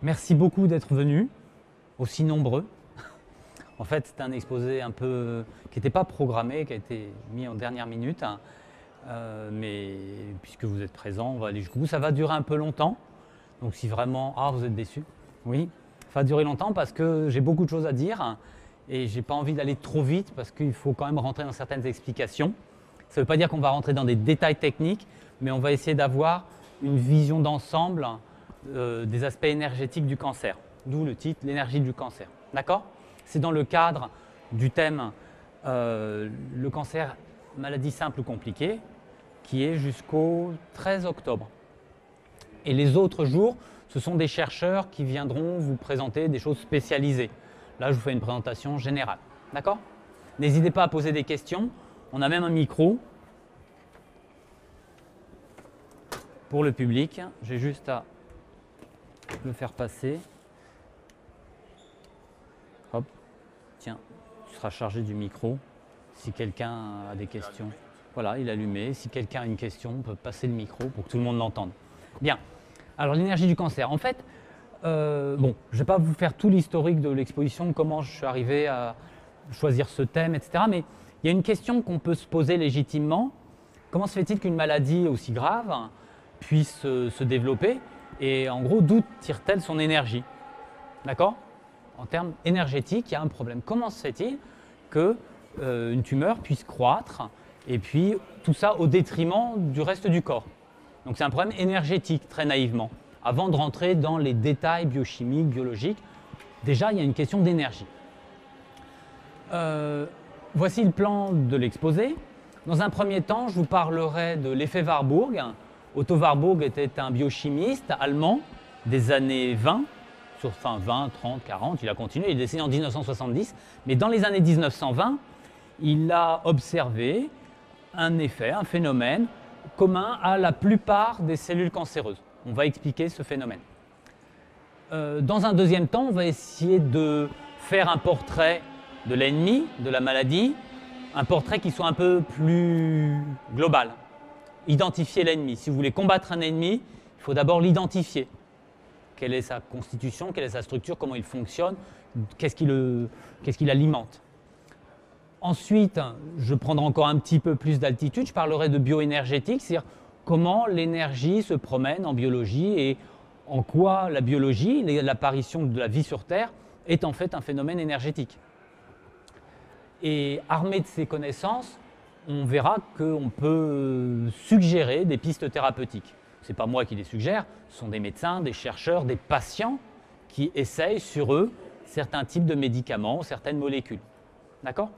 Merci beaucoup d'être venus, aussi nombreux. En fait, c'est un exposé un peu qui n'était pas programmé, qui a été mis en dernière minute. Mais puisque vous êtes présents, on va aller jusqu'au bout. Ça va durer un peu longtemps. Donc si vraiment... Ah, vous êtes déçus? Oui, ça va durer longtemps parce que j'ai beaucoup de choses à dire et je n'ai pas envie d'aller trop vite parce qu'il faut quand même rentrer dans certaines explications. Ça ne veut pas dire qu'on va rentrer dans des détails techniques, mais on va essayer d'avoir une vision d'ensemble des aspects énergétiques du cancer. D'où le titre, l'énergie du cancer. D'accord? C'est dans le cadre du thème le cancer, maladie simple ou compliquée, qui est jusqu'au 13 octobre. Et les autres jours, ce sont des chercheurs qui viendront vous présenter des choses spécialisées. Là, je vous fais une présentation générale. D'accord? N'hésitez pas à poser des questions. On a même un micro pour le public. J'ai juste à le faire passer. Hop. Tiens, tu seras chargé du micro si quelqu'un a des questions. Voilà, il est allumé. Si quelqu'un a une question, on peut passer le micro pour que tout le monde l'entende. Bien. Alors, l'énergie du cancer. En fait, bon, je ne vais pas vous faire tout l'historique de l'exposition, comment je suis arrivé à choisir ce thème, etc. Mais il y a une question qu'on peut se poser légitimement. Comment se fait-il qu'une maladie aussi grave puisse se développer? Et en gros, d'où tire-t-elle son énergie? D'accord? En termes énergétiques, il y a un problème. Comment se fait-il qu'une tumeur puisse croître et puis tout ça au détriment du reste du corps? Donc c'est un problème énergétique, très naïvement. Avant de rentrer dans les détails biochimiques, biologiques, déjà il y a une question d'énergie. Voici le plan de l'exposé. Dans un premier temps, je vous parlerai de l'effet Warburg. Otto Warburg était un biochimiste allemand des années 20, sur fin 20, 30, 40, il a continué, il est décédé en 1970, mais dans les années 1920, il a observé un effet, un phénomène commun à la plupart des cellules cancéreuses. On va expliquer ce phénomène. Dans un deuxième temps, on va essayer de faire un portrait de l'ennemi, de la maladie, un portrait qui soit un peu plus global. Identifier l'ennemi. Si vous voulez combattre un ennemi, il faut d'abord l'identifier. Quelle est sa constitution, quelle est sa structure, comment il fonctionne, qu'est-ce qui l'alimente. Ensuite, je prendrai encore un petit peu plus d'altitude, je parlerai de bioénergétique, c'est-à-dire comment l'énergie se promène en biologie et en quoi la biologie, l'apparition de la vie sur Terre, est en fait un phénomène énergétique. Et armé de ces connaissances, on verra qu'on peut suggérer des pistes thérapeutiques. Ce n'est pas moi qui les suggère, ce sont des médecins, des chercheurs, des patients qui essayent sur eux certains types de médicaments, certaines molécules. D'accord?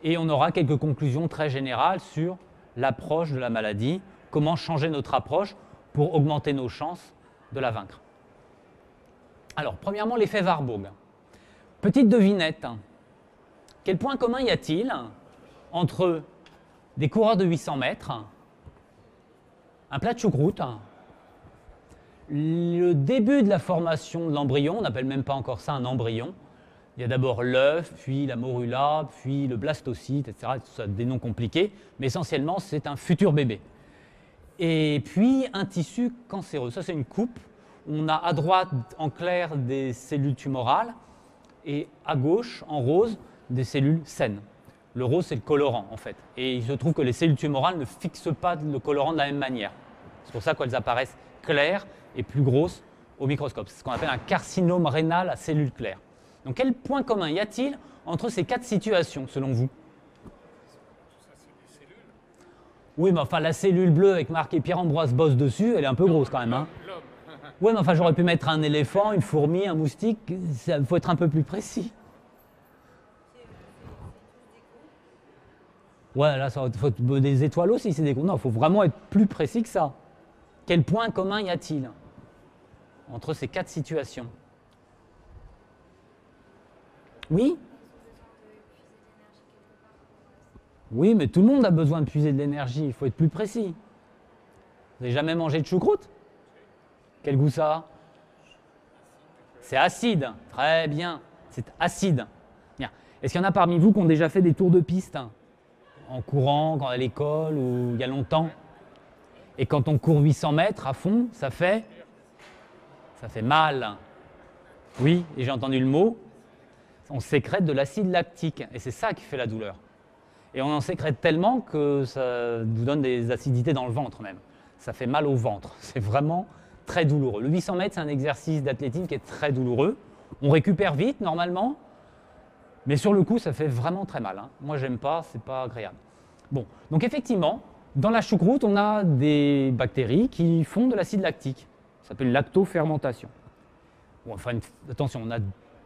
Et on aura quelques conclusions très générales sur l'approche de la maladie, comment changer notre approche pour augmenter nos chances de la vaincre. Alors, premièrement, l'effet Warburg. Petite devinette. Quel point commun y a-t-il entre des coureurs de 800 mètres, un plat de choucroute, le début de la formation de l'embryon, on n'appelle même pas encore ça un embryon. Il y a d'abord l'œuf, puis la morula, puis le blastocyte, etc. Ça a des noms compliqués, mais essentiellement, c'est un futur bébé. Et puis, un tissu cancéreux. Ça, c'est une coupe. On a à droite, en clair, des cellules tumorales, et à gauche, en rose, des cellules saines. Le rose, c'est le colorant, en fait. Et il se trouve que les cellules tumorales ne fixent pas le colorant de la même manière. C'est pour ça qu'elles apparaissent claires et plus grosses au microscope. C'est ce qu'on appelle un carcinome rénal à cellules claires. Donc, quel point commun y a-t-il entre ces quatre situations, selon vous? Oui, mais enfin, la cellule bleue avec marqué Pierre-Ambroise Bosse dessus, elle est un peu grosse quand même. Hein. Oui, mais enfin, j'aurais pu mettre un éléphant, une fourmi, un moustique. Il faut être un peu plus précis. Ouais, là, il faut des étoiles aussi, c'est des... Non, il faut vraiment être plus précis que ça. Quel point commun y a-t-il entre ces quatre situations? Oui? Oui, mais tout le monde a besoin de puiser de l'énergie, il faut être plus précis. Vous n'avez jamais mangé de choucroute? Quel goût ça a? C'est acide, très bien, c'est acide. Bien. Est-ce qu'il y en a parmi vous qui ont déjà fait des tours de piste en courant, à l'école ou il y a longtemps? Et quand on court 800 mètres à fond, ça fait Ça fait mal. Oui, et j'ai entendu le mot. On sécrète de l'acide lactique, et c'est ça qui fait la douleur. Et on en sécrète tellement que ça vous donne des acidités dans le ventre même. Ça fait mal au ventre. C'est vraiment très douloureux. Le 800 mètres, c'est un exercice d'athlétisme qui est très douloureux. On récupère vite, normalement, mais sur le coup, ça fait vraiment très mal. Moi, j'aime pas, c'est pas agréable. Bon, donc effectivement, dans la choucroute, on a des bactéries qui font de l'acide lactique. Ça s'appelle lactofermentation. Bon, enfin, attention, on a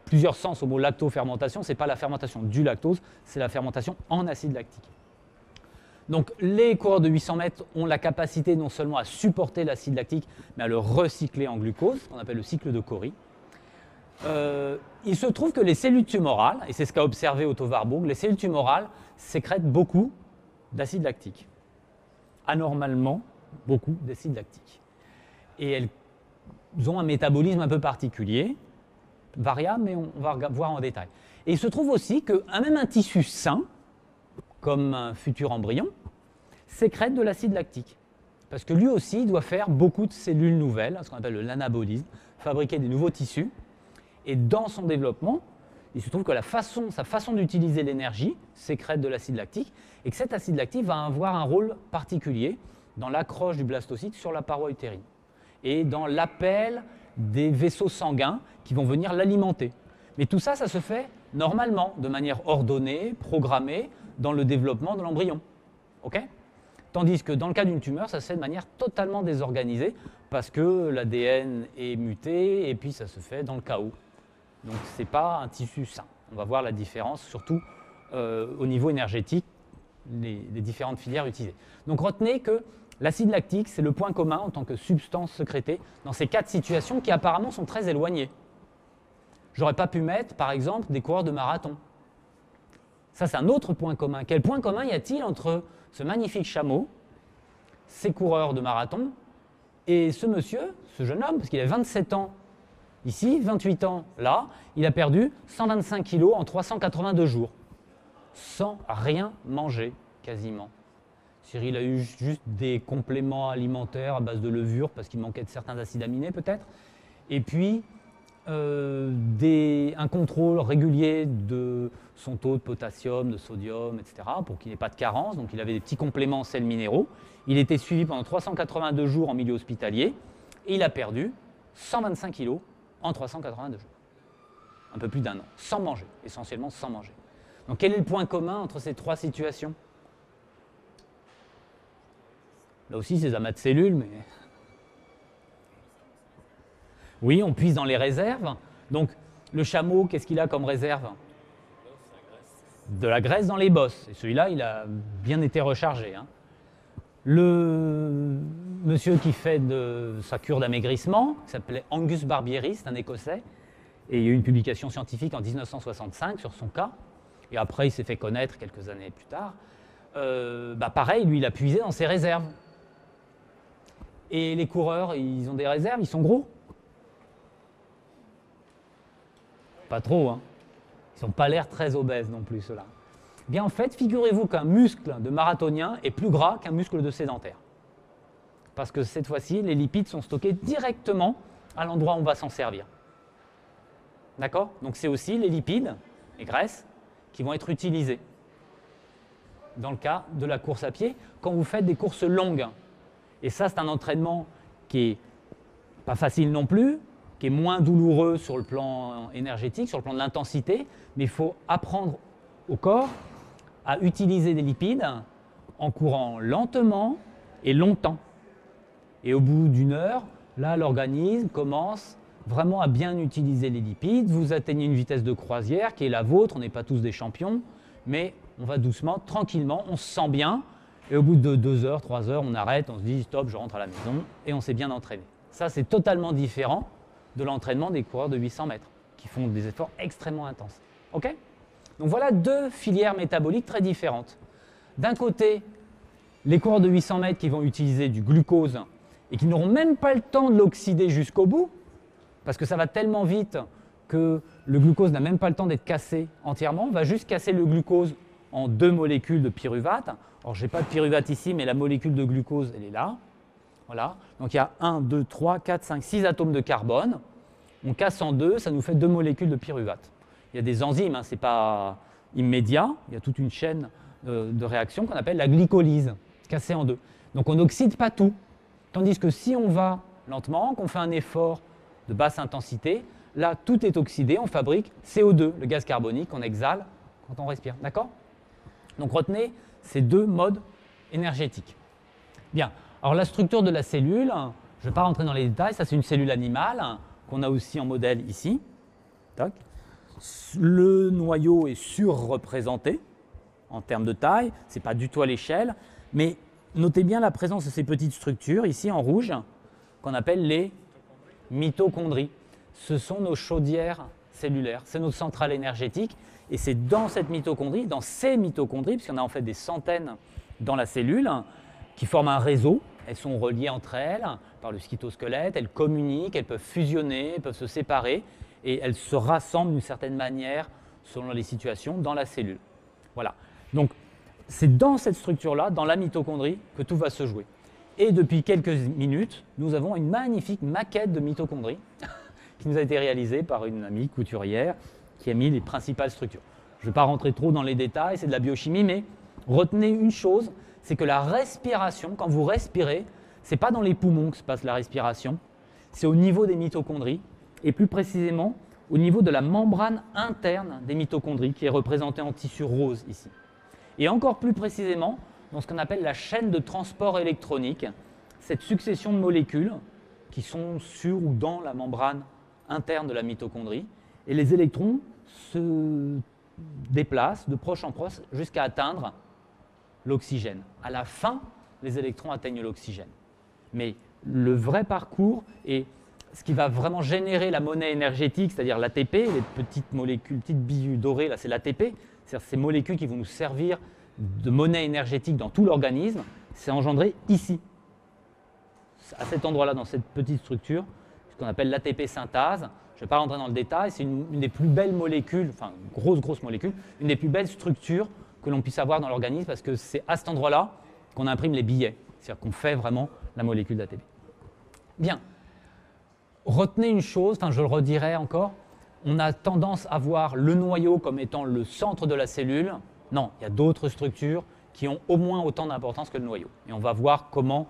plusieurs sens au mot lactofermentation. Ce n'est pas la fermentation du lactose, c'est la fermentation en acide lactique. Donc, les coureurs de 800 mètres ont la capacité non seulement à supporter l'acide lactique, mais à le recycler en glucose, qu'on appelle le cycle de Cori. Il se trouve que les cellules tumorales, et c'est ce qu'a observé Otto Warburg, les cellules tumorales sécrètent beaucoup d'acide lactique. Anormalement, beaucoup d'acide lactique. Et elles ont un métabolisme un peu particulier, variable, mais on va voir en détail. Et il se trouve aussi qu'un même un tissu sain, comme un futur embryon, sécrète de l'acide lactique. Parce que lui aussi doit faire beaucoup de cellules nouvelles, ce qu'on appelle l'anabolisme, fabriquer des nouveaux tissus. Et dans son développement, il se trouve que sa façon d'utiliser l'énergie sécrète de l'acide lactique, et que cet acide lactique va avoir un rôle particulier dans l'accroche du blastocyte sur la paroi utérine, et dans l'appel des vaisseaux sanguins qui vont venir l'alimenter. Mais tout ça, ça se fait normalement, de manière ordonnée, programmée, dans le développement de l'embryon. Okay ? Tandis que dans le cas d'une tumeur, ça se fait de manière totalement désorganisée, parce que l'ADN est muté, et puis ça se fait dans le chaos. Donc ce n'est pas un tissu sain. On va voir la différence, surtout au niveau énergétique, les différentes filières utilisées. Donc retenez que l'acide lactique, c'est le point commun en tant que substance sécrétée dans ces 4 situations qui apparemment sont très éloignées. J'aurais pas pu mettre, par exemple, des coureurs de marathon. Ça, c'est un autre point commun. Quel point commun y a-t-il entre ce magnifique chameau, ces coureurs de marathon, et ce monsieur, ce jeune homme, parce qu'il a 27 ans ici, 28 ans là, il a perdu 125 kilos en 382 jours, sans rien manger, quasiment. Cyril a eu juste des compléments alimentaires à base de levure, parce qu'il manquait de certains acides aminés peut-être, et puis un contrôle régulier de son taux de potassium, de sodium, etc., pour qu'il n'ait pas de carence. Donc il avait des petits compléments en sels minéraux. Il était suivi pendant 382 jours en milieu hospitalier, et il a perdu 125 kilos en 382 jours. Un peu plus d'1 an, sans manger, essentiellement sans manger. Donc quel est le point commun entre ces 3 situations? Là aussi, c'est des amas de cellules, mais... Oui, on puise dans les réserves. Donc, le chameau, qu'est-ce qu'il a comme réserve? De la graisse dans les bosses. Et celui-là, il a bien été rechargé. Le monsieur qui fait de sa cure d'amaigrissement, qui s'appelait Angus Barbieri, c'est un Écossais, et il y a eu une publication scientifique en 1965 sur son cas, et après il s'est fait connaître quelques années plus tard. Pareil, lui, il a puisé dans ses réserves. Et les coureurs, ils ont des réserves, ils sont gros? Pas trop, hein. Ils n'ont pas l'air très obèses non plus, ceux-là. Bien, en fait, figurez-vous qu'un muscle de marathonien est plus gras qu'un muscle de sédentaire. Parce que cette fois-ci, les lipides sont stockés directement à l'endroit où on va s'en servir. D'accord? Donc c'est aussi les lipides, les graisses, qui vont être utilisés dans le cas de la course à pied, quand vous faites des courses longues. Et ça, c'est un entraînement qui n'est pas facile non plus, qui est moins douloureux sur le plan énergétique, sur le plan de l'intensité, mais il faut apprendre au corps à utiliser des lipides en courant lentement et longtemps. Et au bout d'1 heure, là, l'organisme commence vraiment à bien utiliser les lipides. Vous atteignez une vitesse de croisière qui est la vôtre, on n'est pas tous des champions, mais on va doucement, tranquillement, on se sent bien, et au bout de 2 heures, 3 heures, on arrête, on se dit stop, je rentre à la maison, et on s'est bien entraîné. Ça, c'est totalement différent de l'entraînement des coureurs de 800 mètres, qui font des efforts extrêmement intenses. OK ? Donc voilà 2 filières métaboliques très différentes. D'un côté, les coureurs de 800 mètres qui vont utiliser du glucose et qui n'auront même pas le temps de l'oxyder jusqu'au bout, parce que ça va tellement vite que le glucose n'a même pas le temps d'être cassé entièrement. On va juste casser le glucose en 2 molécules de pyruvate. Alors, je n'ai pas de pyruvate ici, mais la molécule de glucose, elle est là. Voilà. Donc il y a 1, 2, 3, 4, 5, 6 atomes de carbone. On casse en deux, ça nous fait 2 molécules de pyruvate. Il y a des enzymes, hein, ce n'est pas immédiat. Il y a toute une chaîne de réactions qu'on appelle la glycolyse, cassée en deux. Donc on n'oxyde pas tout. Tandis que si on va lentement, qu'on fait un effort de basse intensité, là tout est oxydé, on fabrique CO2, le gaz carbonique qu'on exhale quand on respire. D'accord? Donc retenez ces deux modes énergétiques. Bien, alors la structure de la cellule, je ne vais pas rentrer dans les détails, ça c'est une cellule animale qu'on a aussi en modèle ici. Tac. Le noyau est surreprésenté en termes de taille, ce n'est pas du tout à l'échelle, mais notez bien la présence de ces petites structures ici en rouge qu'on appelle les mitochondries. Ce sont nos chaudières cellulaires, c'est notre centrale énergétique et c'est dans cette mitochondrie, dans ces mitochondries, puisqu'il y en a en fait des centaines dans la cellule, qui forment un réseau. Elles sont reliées entre elles par le cytosquelette, elles communiquent, elles peuvent fusionner, elles peuvent se séparer et elles se rassemblent d'une certaine manière selon les situations dans la cellule. Voilà. Donc c'est dans cette structure-là, dans la mitochondrie, que tout va se jouer. Et depuis quelques minutes, nous avons une magnifique maquette de mitochondrie qui nous a été réalisée par une amie couturière qui a mis les principales structures. Je ne vais pas rentrer trop dans les détails, c'est de la biochimie, mais retenez une chose, c'est que la respiration, quand vous respirez, ce n'est pas dans les poumons que se passe la respiration, c'est au niveau des mitochondries, et plus précisément au niveau de la membrane interne des mitochondries, qui est représentée en tissu rose ici. Et encore plus précisément, dans ce qu'on appelle la chaîne de transport électronique, cette succession de molécules qui sont sur ou dans la membrane interne de la mitochondrie, et les électrons se déplacent de proche en proche jusqu'à atteindre l'oxygène. À la fin, les électrons atteignent l'oxygène. Mais le vrai parcours et ce qui va vraiment générer la monnaie énergétique, c'est-à-dire l'ATP, les petites molécules, petites billes dorées, là c'est l'ATP, c'est-à-dire ces molécules qui vont nous servir de monnaie énergétique dans tout l'organisme, c'est engendré ici, à cet endroit-là, dans cette petite structure, ce qu'on appelle l'ATP synthase. Je ne vais pas rentrer dans le détail, c'est une des plus belles molécules, enfin grosse molécule, une des plus belles structures que l'on puisse avoir dans l'organisme parce que c'est à cet endroit-là qu'on imprime les billets, c'est-à-dire qu'on fait vraiment la molécule d'ATP. Bien, retenez une chose, enfin je le redirai encore, on a tendance à voir le noyau comme étant le centre de la cellule. Non, il y a d'autres structures qui ont au moins autant d'importance que le noyau. Et on va voir comment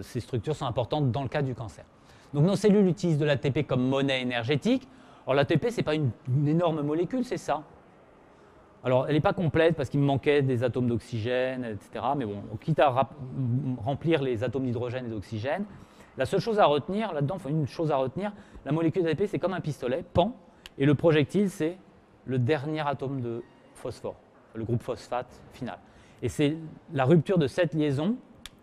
ces structures sont importantes dans le cas du cancer. Donc nos cellules utilisent de l'ATP comme monnaie énergétique. Alors l'ATP, ce n'est pas une énorme molécule, c'est ça. Alors elle n'est pas complète parce qu'il me manquait des atomes d'oxygène, etc. Mais bon, quitte à remplir les atomes d'hydrogène et d'oxygène, la seule chose à retenir, là-dedans, enfin une chose à retenir, la molécule d'ATP, c'est comme un pistolet, pan, et le projectile, c'est le dernier atome de phosphore, le groupe phosphate final. Et c'est la rupture de cette liaison,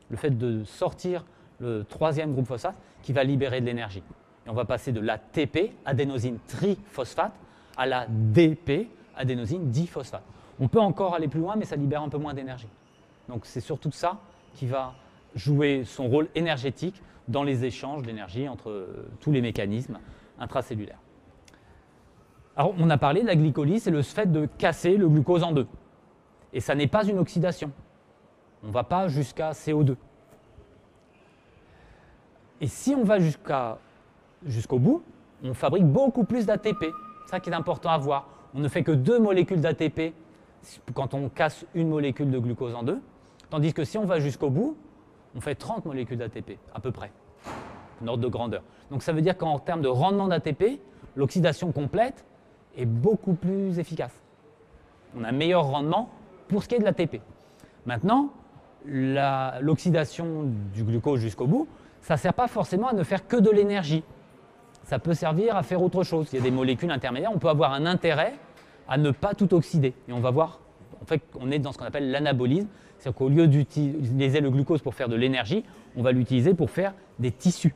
le fait de sortir le troisième groupe phosphate, qui va libérer de l'énergie. Et on va passer de l'ATP, adénosine triphosphate, à la DP, adénosine diphosphate. On peut encore aller plus loin, mais ça libère un peu moins d'énergie. Donc c'est surtout ça qui va jouer son rôle énergétique dans les échanges d'énergie entre tous les mécanismes intracellulaires. Alors on a parlé de la glycolyse, c'est le fait de casser le glucose en deux. Et ça n'est pas une oxydation. On ne va pas jusqu'à CO2. Et si on va jusqu'au bout, on fabrique beaucoup plus d'ATP. C'est ça qui est important à voir. On ne fait que 2 molécules d'ATP quand on casse une molécule de glucose en deux, tandis que si on va jusqu'au bout, on fait 30 molécules d'ATP, à peu près, en ordre de grandeur. Donc ça veut dire qu'en termes de rendement d'ATP, l'oxydation complète est beaucoup plus efficace. On a un meilleur rendement pour ce qui est de l'ATP. Maintenant, l'oxydation du glucose jusqu'au bout, ça ne sert pas forcément à ne faire que de l'énergie. Ça peut servir à faire autre chose. Il y a des molécules intermédiaires, on peut avoir un intérêt à ne pas tout oxyder. Et on va voir, en fait, on est dans ce qu'on appelle l'anabolisme. C'est-à-dire qu'au lieu d'utiliser le glucose pour faire de l'énergie, on va l'utiliser pour faire des tissus,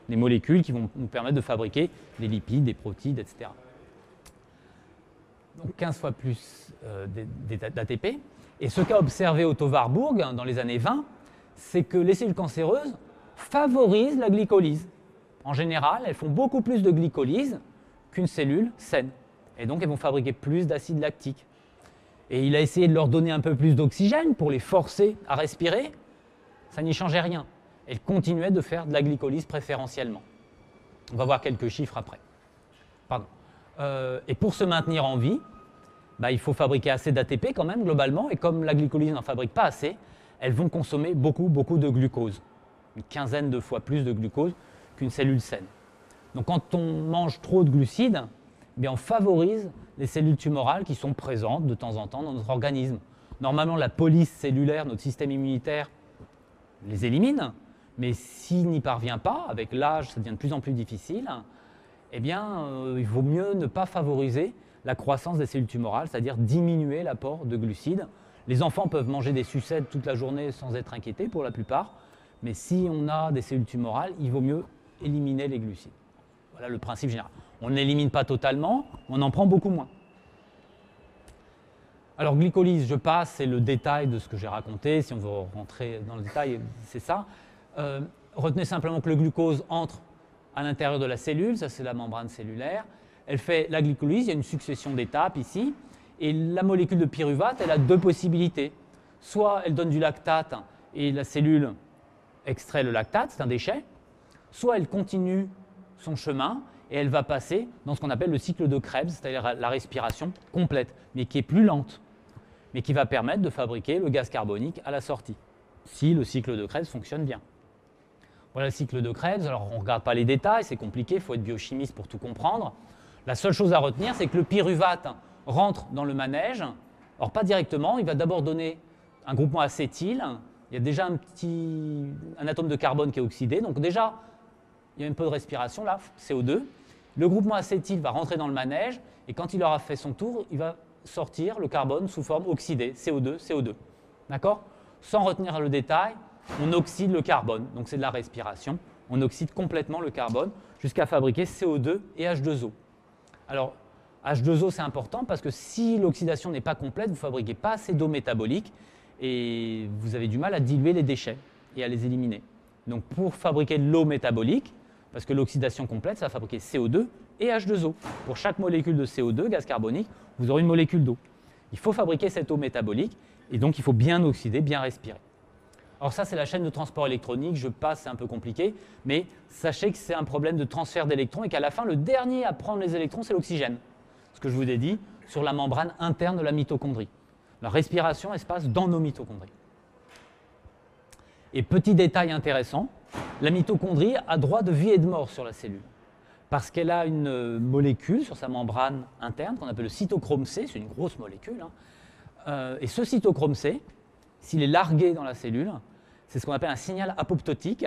des molécules qui vont nous permettre de fabriquer des lipides, des protides, etc. Donc 15 fois plus d'ATP. Et ce qu'a observé Otto Warburg dans les années 20, c'est que les cellules cancéreuses favorisent la glycolyse. En général, elles font beaucoup plus de glycolyse qu'une cellule saine. Et donc, elles vont fabriquer plus d'acide lactique. Et il a essayé de leur donner un peu plus d'oxygène pour les forcer à respirer. Ça n'y changeait rien. elle continuait de faire de la glycolyse préférentiellement. On va voir quelques chiffres après. Pardon. Et pour se maintenir en vie, il faut fabriquer assez d'ATP quand même, globalement, et comme la glycolyse n'en fabrique pas assez, elles vont consommer beaucoup de glucose. Une quinzaine de fois plus de glucose qu'une cellule saine. Donc quand on mange trop de glucides, on favorise les cellules tumorales qui sont présentes de temps en temps dans notre organisme. Normalement, la police cellulaire, notre système immunitaire, les élimine, mais s'il n'y parvient pas, avec l'âge, ça devient de plus en plus difficile, il vaut mieux ne pas favoriser la croissance des cellules tumorales, c'est-à-dire diminuer l'apport de glucides. Les enfants peuvent manger des sucettes toute la journée sans être inquiétés pour la plupart, mais si on a des cellules tumorales, il vaut mieux éliminer les glucides. Voilà le principe général. On ne l'élimine pas totalement, on en prend beaucoup moins. Alors glycolyse, je passe, c'est le détail de ce que j'ai raconté. Si on veut rentrer dans le détail, c'est ça. Retenez simplement que le glucose entre à l'intérieur de la cellule, ça c'est la membrane cellulaire. Elle fait la glycolyse, il y a une succession d'étapes ici. Et la molécule de pyruvate, elle a deux possibilités. Soit elle donne du lactate et la cellule extrait le lactate, c'est un déchet. Soit elle continue son chemin et elle va passer dans ce qu'on appelle le cycle de Krebs, c'est-à-dire la respiration complète, mais qui est plus lente, mais qui va permettre de fabriquer le gaz carbonique à la sortie, si le cycle de Krebs fonctionne bien. Voilà le cycle de Krebs. Alors on ne regarde pas les détails, c'est compliqué, il faut être biochimiste pour tout comprendre. La seule chose à retenir, c'est que le pyruvate rentre dans le manège. Alors pas directement, il va d'abord donner un groupement acétyl. Il y a déjà un atome de carbone qui est oxydé, donc déjà il y a un peu de respiration là, CO2. Le groupement acétyl va rentrer dans le manège et quand il aura fait son tour, il va sortir le carbone sous forme oxydée, CO2, CO2. D'accord? Sans retenir le détail, on oxyde le carbone, donc c'est de la respiration. On oxyde complètement le carbone jusqu'à fabriquer CO2 et H2O. Alors, H2O, c'est important parce que si l'oxydation n'est pas complète, vous ne fabriquez pas assez d'eau métabolique et vous avez du mal à diluer les déchets et à les éliminer. Donc, pour fabriquer de l'eau métabolique, parce que l'oxydation complète, ça va fabriquer CO2 et H2O. Pour chaque molécule de CO2, gaz carbonique, vous aurez une molécule d'eau. Il faut fabriquer cette eau métabolique et donc il faut bien oxyder, bien respirer. Alors ça, c'est la chaîne de transport électronique. Je passe, c'est un peu compliqué, mais sachez que c'est un problème de transfert d'électrons et qu'à la fin, le dernier à prendre les électrons, c'est l'oxygène. Ce que je vous ai dit sur la membrane interne de la mitochondrie. La respiration, elle se passe dans nos mitochondries. Et petit détail intéressant, la mitochondrie a droit de vie et de mort sur la cellule. Parce qu'elle a une molécule sur sa membrane interne qu'on appelle le cytochrome C, c'est une grosse molécule. Et ce cytochrome C, s'il est largué dans la cellule, c'est ce qu'on appelle un signal apoptotique.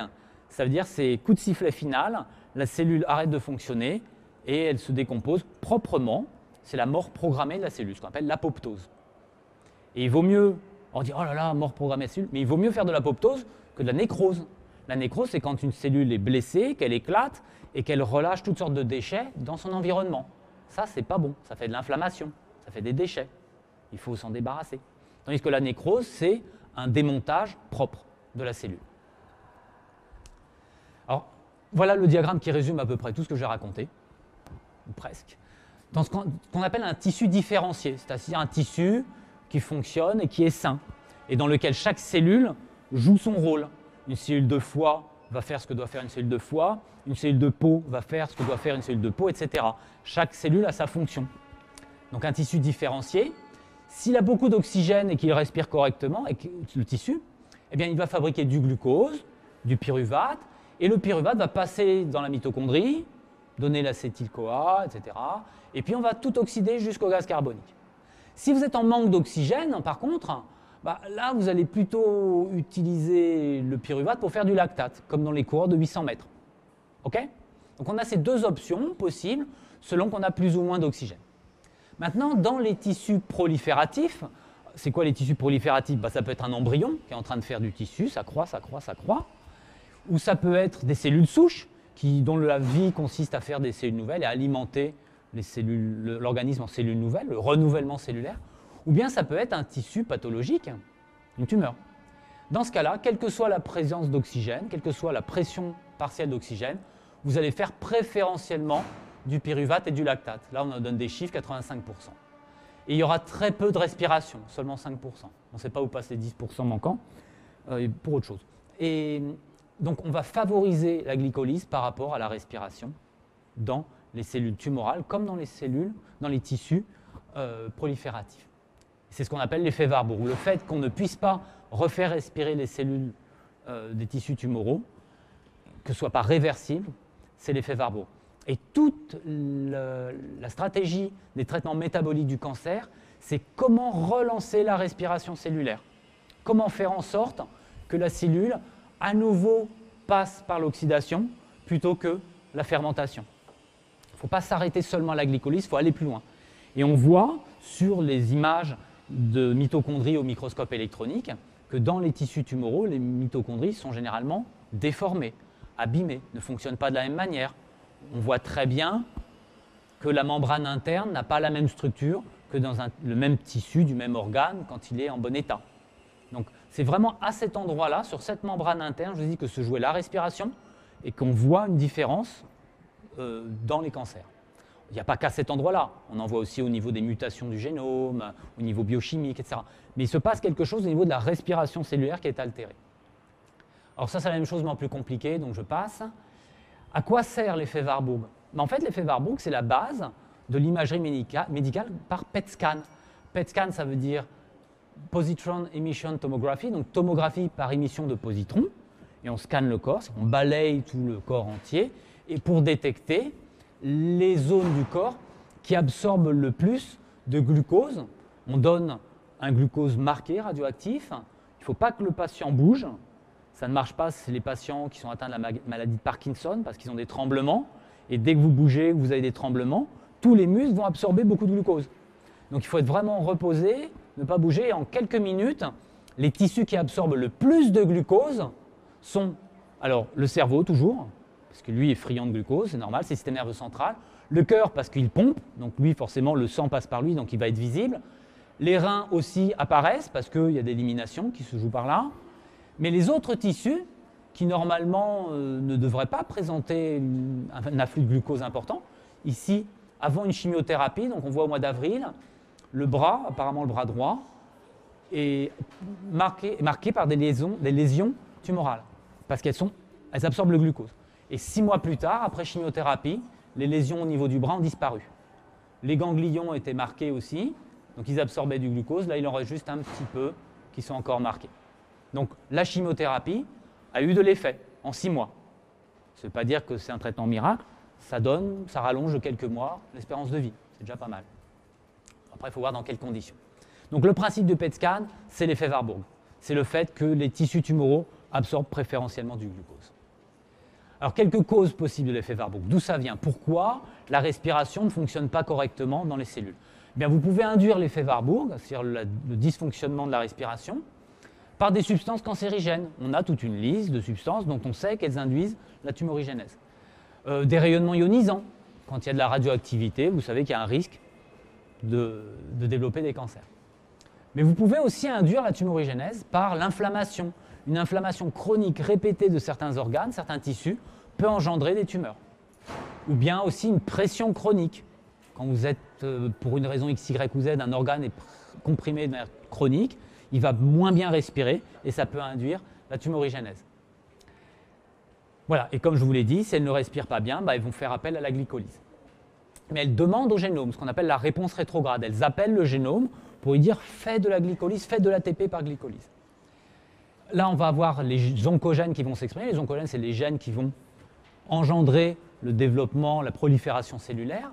Ça veut dire c'est coup de sifflet final, la cellule arrête de fonctionner et elle se décompose proprement. C'est la mort programmée de la cellule, ce qu'on appelle l'apoptose. Et il vaut mieux, on dit oh là là, mort programmée de la cellule, mais il vaut mieux faire de l'apoptose que de la nécrose. La nécrose, c'est quand une cellule est blessée, qu'elle éclate et qu'elle relâche toutes sortes de déchets dans son environnement. Ça, c'est pas bon, ça fait de l'inflammation, ça fait des déchets. Il faut s'en débarrasser. Tandis que la nécrose, c'est un démontage propre de la cellule. Alors, voilà le diagramme qui résume à peu près tout ce que j'ai raconté, ou presque, dans ce qu'on appelle un tissu différencié, c'est-à-dire un tissu qui fonctionne et qui est sain, et dans lequel chaque cellule joue son rôle. Une cellule de foie va faire ce que doit faire une cellule de foie, une cellule de peau va faire ce que doit faire une cellule de peau, etc. Chaque cellule a sa fonction. Donc un tissu différencié, s'il a beaucoup d'oxygène et qu'il respire correctement, et que le tissu, eh bien, il va fabriquer du glucose, du pyruvate, et le pyruvate va passer dans la mitochondrie, donner l'acétyl-CoA, etc. Et puis on va tout oxyder jusqu'au gaz carbonique. Si vous êtes en manque d'oxygène, par contre, là, vous allez plutôt utiliser le pyruvate pour faire du lactate, comme dans les coureurs de 800 mètres. OK? Donc on a ces deux options possibles selon qu'on a plus ou moins d'oxygène. Maintenant, dans les tissus prolifératifs, c'est quoi les tissus prolifératifs? Ça peut être un embryon qui est en train de faire du tissu, ça croît, ça croît, ça croît. Ou ça peut être des cellules souches dont la vie consiste à faire des cellules nouvelles et à alimenter l'organisme en cellules nouvelles, le renouvellement cellulaire. Ou bien ça peut être un tissu pathologique, une tumeur. Dans ce cas-là, quelle que soit la présence d'oxygène, quelle que soit la pression partielle d'oxygène, vous allez faire préférentiellement du pyruvate et du lactate. Là, on donne des chiffres, 85%. Et il y aura très peu de respiration, seulement 5%. On ne sait pas où passent les 10% manquants, pour autre chose. Et Donc on va favoriser la glycolyse par rapport à la respiration dans les cellules tumorales comme dans les tissus prolifératifs. C'est ce qu'on appelle l'effet Warburg. Le fait qu'on ne puisse pas refaire respirer les cellules des tissus tumoraux, que ce ne soit pas réversible, c'est l'effet Warburg. Et toute la stratégie des traitements métaboliques du cancer, c'est comment relancer la respiration cellulaire. Comment faire en sorte que la cellule, à nouveau, passe par l'oxydation plutôt que la fermentation. Il ne faut pas s'arrêter seulement à la glycolyse, il faut aller plus loin. Et on voit sur les images de mitochondries au microscope électronique que dans les tissus tumoraux, les mitochondries sont généralement déformées, abîmées, ne fonctionnent pas de la même manière. On voit très bien que la membrane interne n'a pas la même structure que dans le même tissu du même organe quand il est en bon état. Donc c'est vraiment à cet endroit-là, sur cette membrane interne, je vous dis que se jouait la respiration et qu'on voit une différence dans les cancers. Il n'y a pas qu'à cet endroit-là, on en voit aussi au niveau des mutations du génome, au niveau biochimique, etc. Mais il se passe quelque chose au niveau de la respiration cellulaire qui est altérée. Alors ça, c'est la même chose mais en plus compliqué, donc je passe. À quoi sert l'effet Warburg? En fait, l'effet Warburg, c'est la base de l'imagerie médicale par PET scan. PET scan, ça veut dire Positron Emission Tomography, donc tomographie par émission de positrons, et on scanne le corps, on balaye tout le corps entier, et pour détecter les zones du corps qui absorbent le plus de glucose. On donne un glucose marqué radioactif, il ne faut pas que le patient bouge, ça ne marche pas, c'est les patients qui sont atteints de la maladie de Parkinson parce qu'ils ont des tremblements, et dès que vous bougez, vous avez des tremblements, tous les muscles vont absorber beaucoup de glucose. Donc il faut être vraiment reposé, ne pas bouger, et en quelques minutes, les tissus qui absorbent le plus de glucose sont, alors le cerveau toujours, parce que lui est friand de glucose, c'est normal, c'est le système nerveux central, le cœur parce qu'il pompe, donc lui forcément le sang passe par lui, donc il va être visible, les reins aussi apparaissent parce qu'il y a des éliminations qui se jouent par là, mais les autres tissus, qui normalement ne devraient pas présenter un afflux de glucose important, ici, avant une chimiothérapie, donc on voit au mois d'avril, le bras, apparemment le bras droit, est marqué par des lésions tumorales, parce qu'elles absorbent le glucose. Et 6 mois plus tard, après chimiothérapie, les lésions au niveau du bras ont disparu. Les ganglions étaient marqués aussi, donc ils absorbaient du glucose, là il en reste juste un petit peu qui sont encore marqués. Donc la chimiothérapie a eu de l'effet en 6 mois. Ça ne veut pas dire que c'est un traitement miracle, ça rallonge de quelques mois l'espérance de vie, c'est déjà pas mal. Après, il faut voir dans quelles conditions. Donc le principe du PET scan, c'est l'effet Warburg. C'est le fait que les tissus tumoraux absorbent préférentiellement du glucose. Alors, quelques causes possibles de l'effet Warburg. D'où ça vient? Pourquoi la respiration ne fonctionne pas correctement dans les cellules? Eh bien, vous pouvez induire l'effet Warburg, c'est-à-dire le dysfonctionnement de la respiration, par des substances cancérigènes. On a toute une liste de substances dont on sait qu'elles induisent la tumorigénèse. Des rayonnements ionisants. Quand il y a de la radioactivité, vous savez qu'il y a un risque de développer des cancers. Mais vous pouvez aussi induire la tumorigénèse par l'inflammation. Une inflammation chronique répétée de certains organes, certains tissus, peut engendrer des tumeurs. Ou bien aussi une pression chronique. Quand vous êtes, pour une raison X, Y ou Z, un organe est comprimé de manière chronique, il va moins bien respirer et ça peut induire la tumorigénèse. Voilà, et comme je vous l'ai dit, si elles ne respirent pas bien, ils vont faire appel à la glycolyse. Mais elles demandent au génome, ce qu'on appelle la réponse rétrograde. Elles appellent le génome pour lui dire « fais de la glycolyse, fais de l'ATP par glycolyse ». Là, on va avoir les oncogènes qui vont s'exprimer. Les oncogènes, c'est les gènes qui vont engendrer le développement, la prolifération cellulaire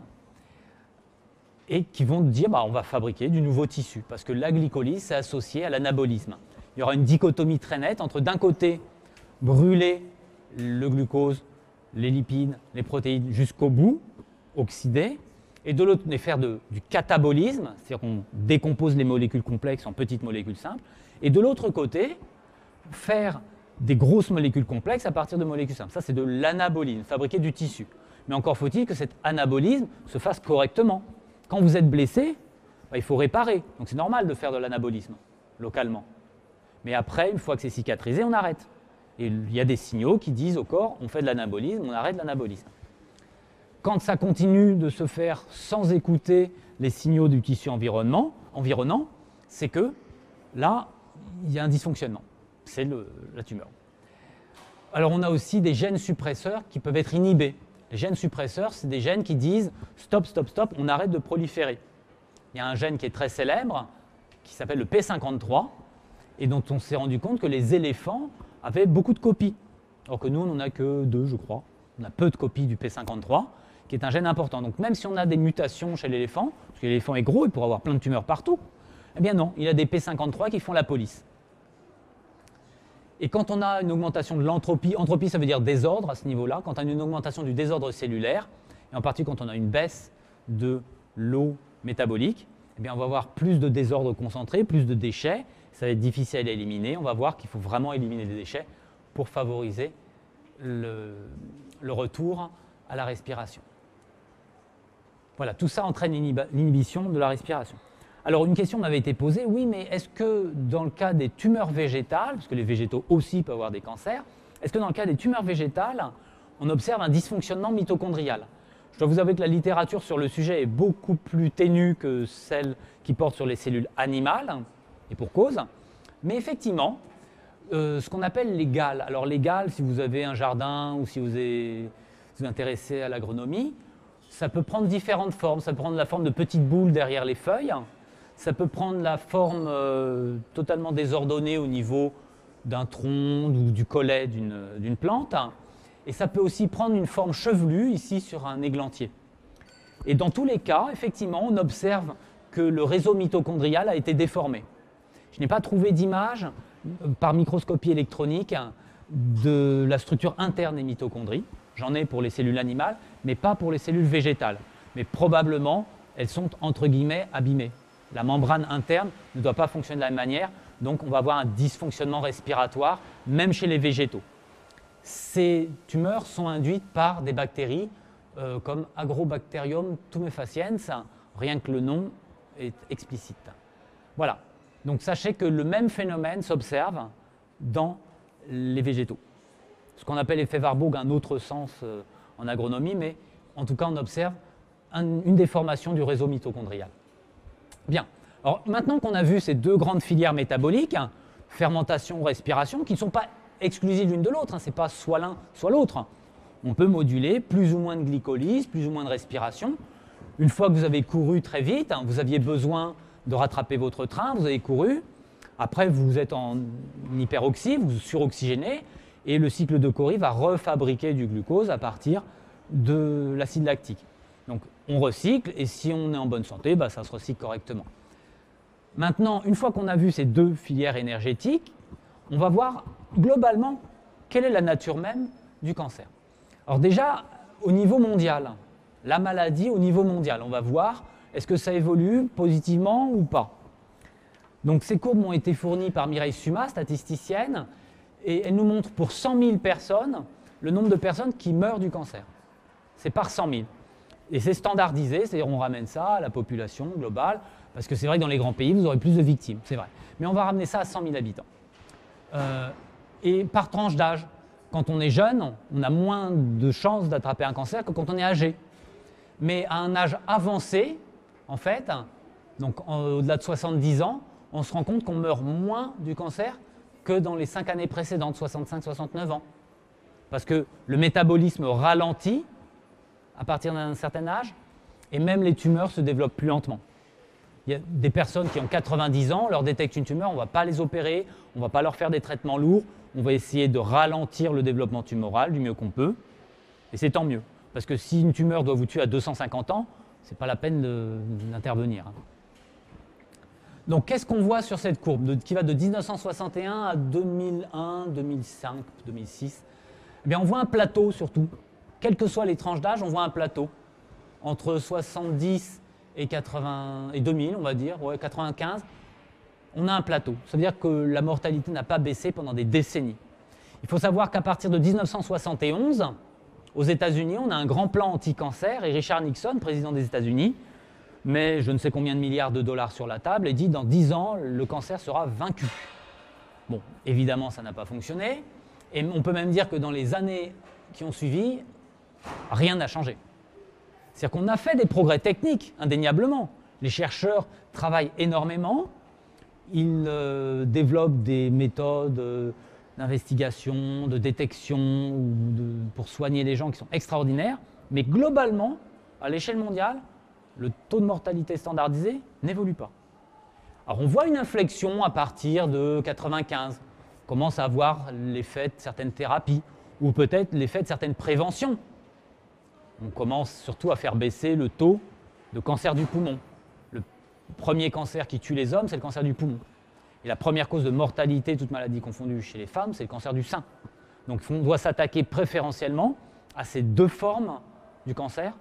et qui vont dire on va fabriquer du nouveau tissu parce que la glycolyse, c'est associé à l'anabolisme. Il y aura une dichotomie très nette entre d'un côté brûler le glucose, les lipides, les protéines jusqu'au bout, oxyder, et de l'autre faire du catabolisme, c'est-à-dire qu'on décompose les molécules complexes en petites molécules simples, et de l'autre côté, faire des grosses molécules complexes à partir de molécules simples. Ça, c'est de l'anabolisme, fabriquer du tissu. Mais encore faut-il que cet anabolisme se fasse correctement. Quand vous êtes blessé, il faut réparer. Donc c'est normal de faire de l'anabolisme, localement. Mais après, une fois que c'est cicatrisé, on arrête. Et il y a des signaux qui disent au corps, on fait de l'anabolisme, on arrête l'anabolisme. Quand ça continue de se faire sans écouter les signaux du tissu environnant, c'est que là, il y a un dysfonctionnement. C'est la tumeur. Alors on a aussi des gènes suppresseurs qui peuvent être inhibés. Les gènes suppresseurs, c'est des gènes qui disent stop, stop, stop, on arrête de proliférer. Il y a un gène qui est très célèbre, qui s'appelle le P53, et dont on s'est rendu compte que les éléphants avaient beaucoup de copies. Alors que nous, on n'en a que 2, je crois. On a peu de copies du P53, qui est un gène important. Donc même si on a des mutations chez l'éléphant, parce que l'éléphant est gros, il pourrait avoir plein de tumeurs partout, eh bien non, il a des P53 qui font la police. Et quand on a une augmentation de l'entropie, entropie ça veut dire désordre à ce niveau-là, quand on a une augmentation du désordre cellulaire, et en particulier quand on a une baisse de l'eau métabolique, eh bien on va avoir plus de désordre concentré, plus de déchets, ça va être difficile à éliminer, on va voir qu'il faut vraiment éliminer les déchets pour favoriser le retour à la respiration. Voilà, tout ça entraîne l'inhibition de la respiration. Alors une question m'avait été posée, oui, mais est-ce que dans le cas des tumeurs végétales, parce que les végétaux aussi peuvent avoir des cancers, est-ce que dans le cas des tumeurs végétales, on observe un dysfonctionnement mitochondrial? Je dois vous avouer que la littérature sur le sujet est beaucoup plus ténue que celle qui porte sur les cellules animales, et pour cause. Mais effectivement, ce qu'on appelle les galles, alors les galles, si vous avez un jardin ou si vous êtes intéressé à l'agronomie, ça peut prendre différentes formes. Ça peut prendre la forme de petites boules derrière les feuilles. Ça peut prendre la forme totalement désordonnée au niveau d'un tronc ou du collet d'une plante. Et ça peut aussi prendre une forme chevelue ici sur un églantier. Et dans tous les cas, effectivement, on observe que le réseau mitochondrial a été déformé. Je n'ai pas trouvé d'image par microscopie électronique de la structure interne des mitochondries. J'en ai pour les cellules animales, mais pas pour les cellules végétales. Mais probablement, elles sont entre guillemets abîmées. La membrane interne ne doit pas fonctionner de la même manière, donc on va avoir un dysfonctionnement respiratoire, même chez les végétaux. Ces tumeurs sont induites par des bactéries comme Agrobacterium tumefaciens, rien que le nom est explicite. Voilà, donc sachez que le même phénomène s'observe dans les végétaux. Ce qu'on appelle effet Warburg, un autre sens en agronomie, mais en tout cas on observe une déformation du réseau mitochondrial. Bien, alors maintenant qu'on a vu ces deux grandes filières métaboliques, fermentation, respiration, qui ne sont pas exclusives l'une de l'autre, ce n'est pas soit l'un, soit l'autre. On peut moduler plus ou moins de glycolyse, plus ou moins de respiration. Une fois que vous avez couru très vite, vous aviez besoin de rattraper votre train, vous avez couru, après vous êtes en hyperoxie, vous suroxygénez, et le cycle de Cori va refabriquer du glucose à partir de l'acide lactique. Donc on recycle, et si on est en bonne santé, ça se recycle correctement. Maintenant, une fois qu'on a vu ces deux filières énergétiques, on va voir globalement quelle est la nature même du cancer. Alors déjà, au niveau mondial, la maladie au niveau mondial, on va voir est-ce que ça évolue positivement ou pas. Donc ces courbes m'ont été fournies par Mireille Suma, statisticienne, et elle nous montre pour 100 000 personnes le nombre de personnes qui meurent du cancer. C'est par 100 000. Et c'est standardisé, c'est-à-dire on ramène ça à la population globale, parce que c'est vrai que dans les grands pays, vous aurez plus de victimes, c'est vrai. Mais on va ramener ça à 100 000 habitants. Et par tranche d'âge, quand on est jeune, on a moins de chances d'attraper un cancer que quand on est âgé. Mais à un âge avancé, en fait, donc au-delà de 70 ans, on se rend compte qu'on meurt moins du cancer que dans les 5 années précédentes, 65-69 ans. Parce que le métabolisme ralentit à partir d'un certain âge, et même les tumeurs se développent plus lentement. Il y a des personnes qui ont 90 ans, on leur détecte une tumeur, on ne va pas les opérer, on ne va pas leur faire des traitements lourds, on va essayer de ralentir le développement tumoral du mieux qu'on peut, et c'est tant mieux. Parce que si une tumeur doit vous tuer à 250 ans, ce n'est pas la peine d'intervenir. Donc qu'est-ce qu'on voit sur cette courbe qui va de 1961 à 2001, 2005, 2006 ? Eh bien, on voit un plateau surtout. Quelles que soient les tranches d'âge, on voit un plateau. Entre 70 et 2000, on va dire, ouais, 95, on a un plateau. Ça veut dire que la mortalité n'a pas baissé pendant des décennies. Il faut savoir qu'à partir de 1971, aux États-Unis, on a un grand plan anti-cancer et Richard Nixon, président des États-Unis, met je ne sais combien de milliards de dollars sur la table et dit dans 10 ans, le cancer sera vaincu. Bon, évidemment, ça n'a pas fonctionné. Et on peut même dire que dans les années qui ont suivi, rien n'a changé. C'est-à-dire qu'on a fait des progrès techniques, indéniablement. Les chercheurs travaillent énormément, ils développent des méthodes d'investigation, de détection ou pour soigner les gens qui sont extraordinaires. Mais globalement, à l'échelle mondiale, le taux de mortalité standardisé n'évolue pas. Alors on voit une inflexion à partir de 95. On commence à voir l'effet de certaines thérapies ou peut-être l'effet de certaines préventions. On commence surtout à faire baisser le taux de cancer du poumon. Le premier cancer qui tue les hommes, c'est le cancer du poumon. Et la première cause de mortalité, toute maladie confondue chez les femmes, c'est le cancer du sein. Donc on doit s'attaquer préférentiellement à ces deux formes du cancer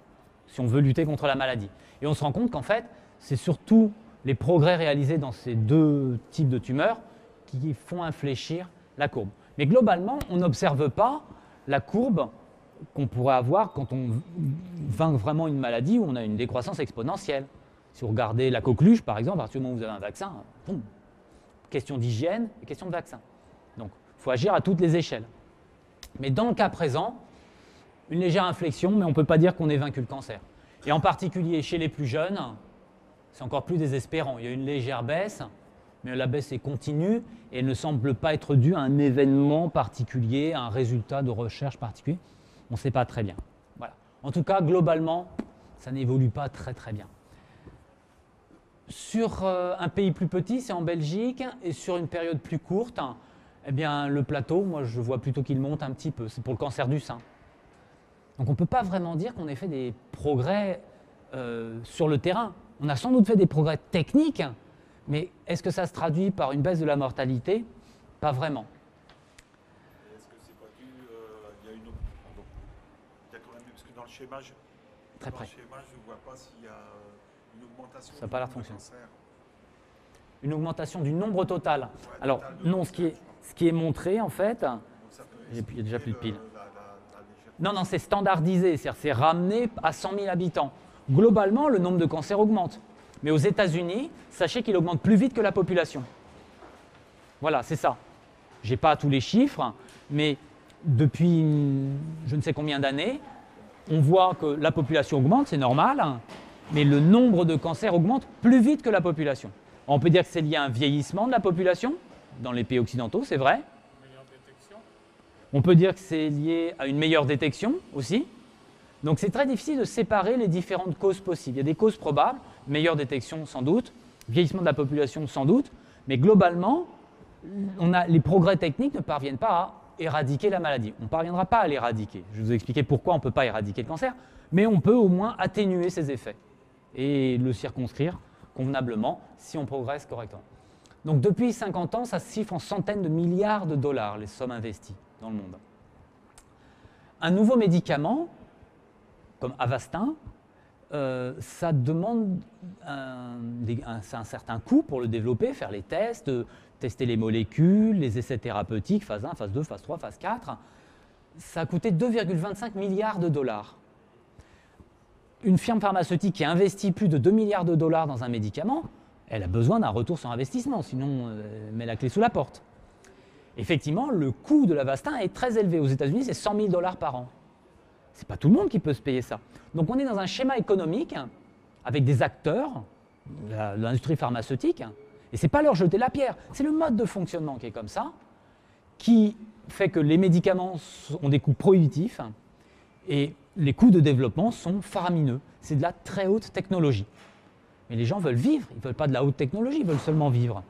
si on veut lutter contre la maladie. Et on se rend compte qu'en fait, c'est surtout les progrès réalisés dans ces deux types de tumeurs qui font infléchir la courbe. Mais globalement, on n'observe pas la courbe qu'on pourrait avoir quand on vainc vraiment une maladie où on a une décroissance exponentielle. Si vous regardez la coqueluche, par exemple, à partir du moment où vous avez un vaccin, boum, question d'hygiène et question de vaccin. Donc, il faut agir à toutes les échelles. Mais dans le cas présent, une légère inflexion, mais on ne peut pas dire qu'on ait vaincu le cancer. Et en particulier chez les plus jeunes, c'est encore plus désespérant. Il y a une légère baisse, mais la baisse est continue et elle ne semble pas être due à un événement particulier, à un résultat de recherche particulier. On ne sait pas très bien. Voilà. En tout cas, globalement, ça n'évolue pas très très bien. Sur un pays plus petit, c'est en Belgique, et sur une période plus courte, eh bien, le plateau, moi je vois plutôt qu'il monte un petit peu. C'est pour le cancer du sein. Donc on ne peut pas vraiment dire qu'on ait fait des progrès sur le terrain. On a sans doute fait des progrès techniques, mais est-ce que ça se traduit par une baisse de la mortalité? Pas vraiment. Est-ce que c'est pas dû, il y a quand même, parce que dans le schéma, je ne vois pas s'il y a une augmentation. Ça n'a pas l'air de fonctionner. Une augmentation du nombre total. Ouais, alors non, ce qui est montré en fait, il n'y a déjà plus de piles. Non, c'est standardisé, c'est-à-dire c'est ramené à 100 000 habitants. Globalement, le nombre de cancers augmente. Mais aux États-Unis, sachez qu'il augmente plus vite que la population. Voilà, c'est ça. Je n'ai pas tous les chiffres, mais depuis je ne sais combien d'années, on voit que la population augmente, c'est normal, mais le nombre de cancers augmente plus vite que la population. On peut dire que c'est lié à un vieillissement de la population, dans les pays occidentaux, c'est vrai. On peut dire que c'est lié à une meilleure détection aussi. Donc c'est très difficile de séparer les différentes causes possibles. Il y a des causes probables, meilleure détection sans doute, vieillissement de la population sans doute, mais globalement, les progrès techniques ne parviennent pas à éradiquer la maladie. On ne parviendra pas à l'éradiquer. Je vais vous expliquer pourquoi on ne peut pas éradiquer le cancer, mais on peut au moins atténuer ses effets et le circonscrire convenablement si on progresse correctement. Donc depuis 50 ans, ça se chiffre en centaines de milliards de dollars, les sommes investies dans le monde. Un nouveau médicament, comme Avastin, ça demande un certain coût pour le développer, faire les tests, tester les molécules, les essais thérapeutiques, phase 1, phase 2, phase 3, phase 4. Ça a coûté 2,25 milliards de dollars. Une firme pharmaceutique qui investit plus de 2 milliards de dollars dans un médicament, elle a besoin d'un retour sur investissement, sinon elle met la clé sous la porte. Effectivement, le coût de l'Avastin est très élevé. Aux États-Unis, c'est 100 000 dollars par an. Ce n'est pas tout le monde qui peut se payer ça. Donc on est dans un schéma économique avec des acteurs, l'industrie pharmaceutique, et ce n'est pas leur jeter la pierre, c'est le mode de fonctionnement qui est comme ça, qui fait que les médicaments ont des coûts prohibitifs et les coûts de développement sont faramineux. C'est de la très haute technologie. Mais les gens veulent vivre, ils ne veulent pas de la haute technologie, ils veulent seulement vivre.